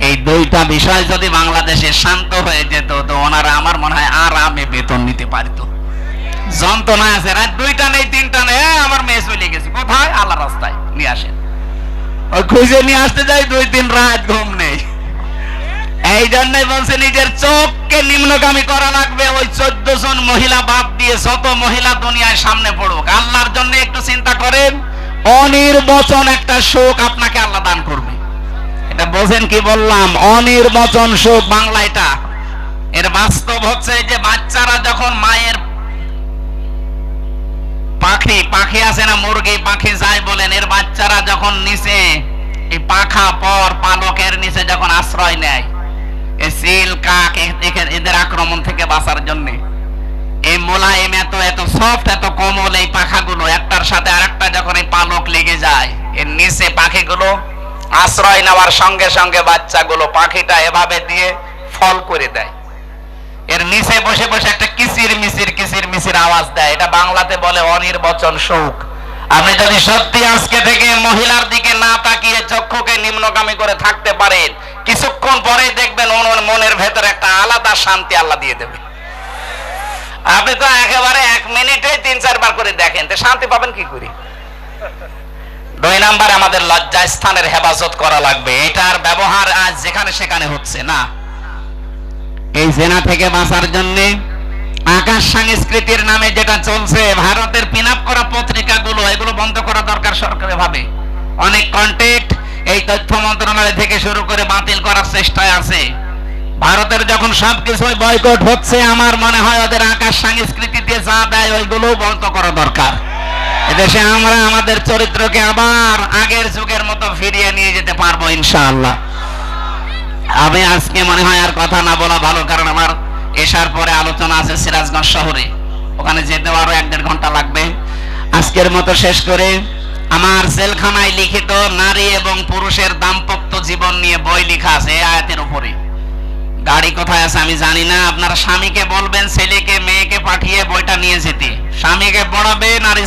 এই দুইটা বিষয় যদি বাংলাদেশে শান্ত হয়ে যেত, তো ওনারা আমার মনে হয় আরামে বেতন নিতে পারত। যন্ত্রণা আছে, রাত 2টা নেই 3টা নেই, আমার মেয়ে চলে গেছে কোথায়, আল্লাহ রাস্তায় নিয়ে আসেন, ওই খুঁজে নিয়ে আসতে যাই 2-3 রাত ঘুম নেই। এই জন্যই বলছে নিজের চোখকে নিম্নগামী করা লাগবে। ওই 14 জন মহিলা বাদ দিয়ে যত মহিলা দুনিয়ায় সামনে পড়ুক, আল্লাহর জন্য একটু চিন্তা করেন, অনির্বচন একটা সুখ আপনাকে আল্লাহ দান করবে। এটা বোঝেন কি বললাম, অনির্বচন সুখ বাংলা এটা। এর বাস্তব হচ্ছে যে বাচ্চারা যখন মায়ের পাখি আছে না, মুরগি পাখি যাই বলেন, এর বাচ্চারা যখন নিচে এই পাখা পর পালকের নিচে যখন আশ্রয় নেয়, এই চিল কাক এদের আক্রমণ থেকে বাঁচার জন্য, এই মোলায়েম এত সফট এত কোমল এই পাখাগুলো, একটার সাথে আরেকটা যখন এই পালক লেগে যায়, এর নিচে পাখিগুলো আশ্রয় নেওয়ার সঙ্গে সঙ্গে বাচ্চাগুলো পাখিটা এভাবে দিয়ে ফল করে দেয়, এর নিচে বসে বসে একটা কিচির মিচির আওয়াজ দেয়। এটা বাংলাতে বলে অনির্বচন সুখ। আপনি যদি সত্যি আজকে থেকে মহিলার দিকে না তাকিয়ে চক্ষুকে নিম্নগামী করে থাকতে পারেন, কিছুক্ষণ পরেই দেখবেন ওনার মনের ভেতরে একটা আলাদা শান্তি আল্লাহ দিয়ে দেবে। আপনি তো একেবারে 1 মিনিটে 3-4 বার করে দেখেন, তো শান্তি পাবেন কি করে? 2 নাম্বার, আমাদের লজ্জা স্থানের হেফাজত করা লাগবে। এটার ব্যবহার আজ যেখানে সেখানে হচ্ছে না। এই জেনা থেকে বাঁচার জন্য আকাশ সংস্কৃতির নামে যেটা চলছে, ভারতের পিনআপ করা পত্রিকাগুলো, এগুলো বন্ধ করা দরকার সরকারি ভাবে। অনেক কন্টেন্ট এই তথ্য মন্ত্রণালয় থেকে শুরু করে বাতিল করার চেষ্টায় আছে। ভারতের যখন সবকিছুই বয়কট হচ্ছে, আমার মনে হয় ওদের আকাশ সংস্কৃতিতে যা দেয় ওইগুলো বন্ধ করা দরকার। এদেশে আমরা আমাদের চরিত্রকে আবার আগের যুগের মতো ফিরিয়ে নিয়ে যেতে পারবো ইনশাআল্লাহ। আমি আজকে মনে হয় আর কথা না বলা ভালো, কারণ আমার এসার পরে আলোচনা আছে সিরাজগঞ্জ শহরে, ওখানে যেতে আরো 1-1.5 ঘন্টা লাগবে। আজকের মতো শেষ করে, আমার জেলখানায় লিখিত নারী এবং পুরুষের দাম্পত্য জীবন নিয়ে বই লেখা আছে এই আয়াতের উপরে। গাড়ি কোথায় আছে আমি জানি না, আপনারা স্বামীকে বলবেন ছেলেকে মেয়েকে পাঠিয়ে বইটা নিয়ে যেতে। স্বামীকে পড়াবেন আর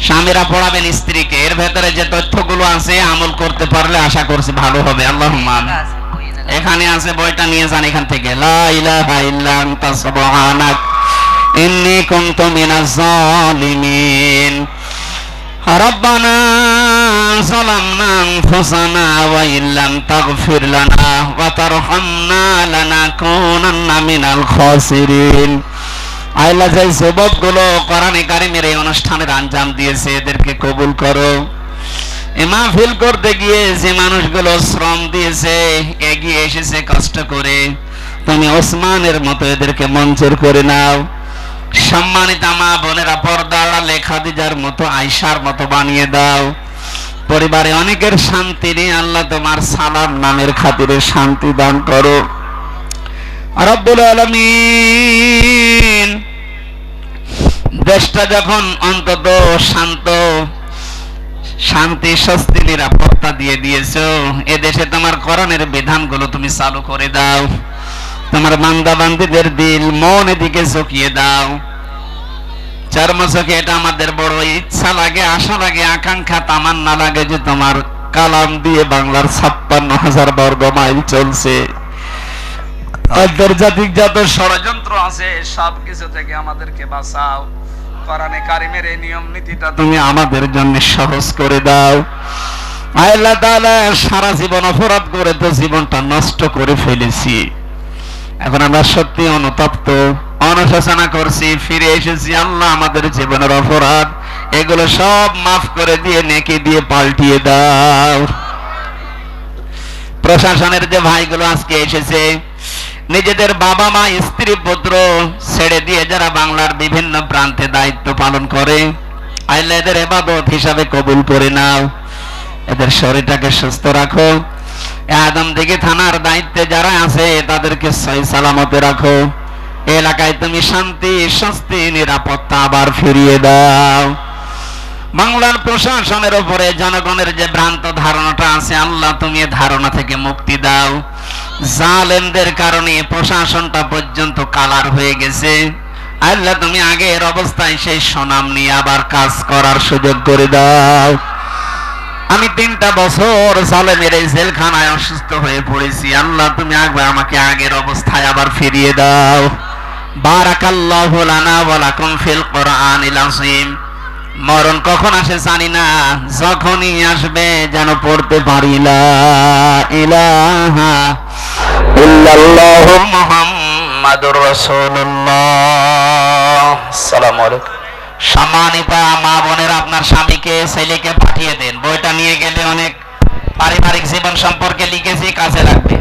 স্বামীরা পড়াবেন স্ত্রীকে। এর ভেতরে যে তথ্যগুলো আছে আমল করতে পারলে আশা করছি ভালো হবে। আল্লাহুম্মা আমিন। এখানে আছে, বইটা নিয়ে যান এখান থেকে। লা ইলাহা ইল্লা আনতা সুবহানাক ইন্নী কুনতু মিনাজ জালিমিন। রব্বানা যালামনা আনফুসানা ওয়া ইল্লাম তাগফির লানা ওয়া তারহামনা লানাকুনান্না মিনাল খাসিরিন। আল্লাহ, যে যুবকগুলো কোরআনে কারিমের এই অনুষ্ঠানের আঞ্জাম দিয়েছে, এদেরকে কবুল করো। এই মাহফিল করতে গিয়ে যে মানুষগুলো শ্রম দিয়েছে, এগিয়ে এসেছে কষ্ট করে, তুমি ওসমানের মতো এদেরকে মঞ্জুর করে নাও। সম্মানিত মা বোনেরা, পর্দার আড়ালে খাদিজার মতো, আয়েশার মতো বানিয়ে দাও। পরিবারে অনেকের শান্তি নিয়ে আল্লাহ তোমার সালাম নামের খাতিরে শান্তি দান করো রব্বুল আলামিন। দেশটা যখন অন্তত শান্ত, শান্তি, স্বস্তি, নিরাপত্তা দিয়ে দিয়েছো, এ দেশে তোমার কোরআনের বিধানগুলো তুমি চালু করে দাও। তোমার বান্দা বান্দীদের দিল মন এদিকে ঝুঁকিয়ে দাও। চর্মচোখে এটা আমাদের বড় ইচ্ছা লাগে, আশা লাগে, আকাঙ্ক্ষা, তামান্না লাগে যে তোমার কালাম দিয়ে বাংলার 56,000 বর্গ মাইল চলছে। আন্তর্জাতিক যত ষড়যন্ত্র আছে সবকিছু থেকে আমাদেরকে বাঁচাও। কোরআনে কারিমের এই নিয়ম নীতিটা তুমি আমাদের জন্য সহজ করে দাও। আল্লাহ তাআলা, সারা জীবন অপরাধ করে তো জীবনটা নষ্ট করে ফেলেছি। এখন আমরা সত্যি অনুতপ্ত, অনুশোচনা করছি, ফিরে এসেছি। আল্লাহ, আমাদের জীবনের অপরাধ এগুলো সব মাফ করে দিয়ে নেকি দিয়ে পাল্টিয়ে দাও। প্রশাসনের যে ভাইগুলো আজকে এসেছে, নিজেদের বাবা মা, স্ত্রী, পুত্র ছেড়ে দিয়ে যারা বাংলার বিভিন্ন প্রান্তে দায়িত্ব পালন করে, আল্লাহ এদের ইবাদত হিসাবে কবুল করে নাও। এদের শরীরটাকে সুস্থ রাখো। আদমদীঘি থানার দায়িত্বে যারা আছে তাদেরকে সহি সালামতে রাখো। এলাকায় তুমি শান্তি, স্বস্তি, নিরাপত্তা আবার ফিরিয়ে দাও। বাংলার প্রশাসনের উপরে জনগণের যে ভ্রান্ত ধারণাটা আছে, আল্লাহ তুমি এই ধারণা থেকে মুক্তি দাও। জালেমদের কারণে প্রশাসনটা পর্যন্ত কালার হয়ে গেছে। আল্লাহ, তুমি আগের অবস্থায় সেই সুনাম নিয়ে আবার কাজ করার সুযোগ করে দাও। আমি 3টা বছর জালেমের এই জেলখানায় অসুস্থ হয়ে পড়েছি। আল্লাহ, তুমি একবার আমাকে আগের অবস্থায় আবার ফিরিয়ে দাও। বারাকাল্লাহু লানা ওয়া লাকুম ফিল কোরআনিল আযীম। মরণ কখন আসে জানি না, যখনই আসবে যেন পড়তে পারি লা ইলাহা ইল্লাল্লাহু মুহাম্মাদুর রাসূলুল্লাহ। আসসালামু আলাইকুম। সম্মানিত মা বোনেরা, আপনার স্বামীকে, ছেলেকে পাঠিয়ে দেন। বইটা নিয়ে গেলে অনেক পারিবারিক জীবন সম্পর্কে লিখেছি, কাজে লাগবে।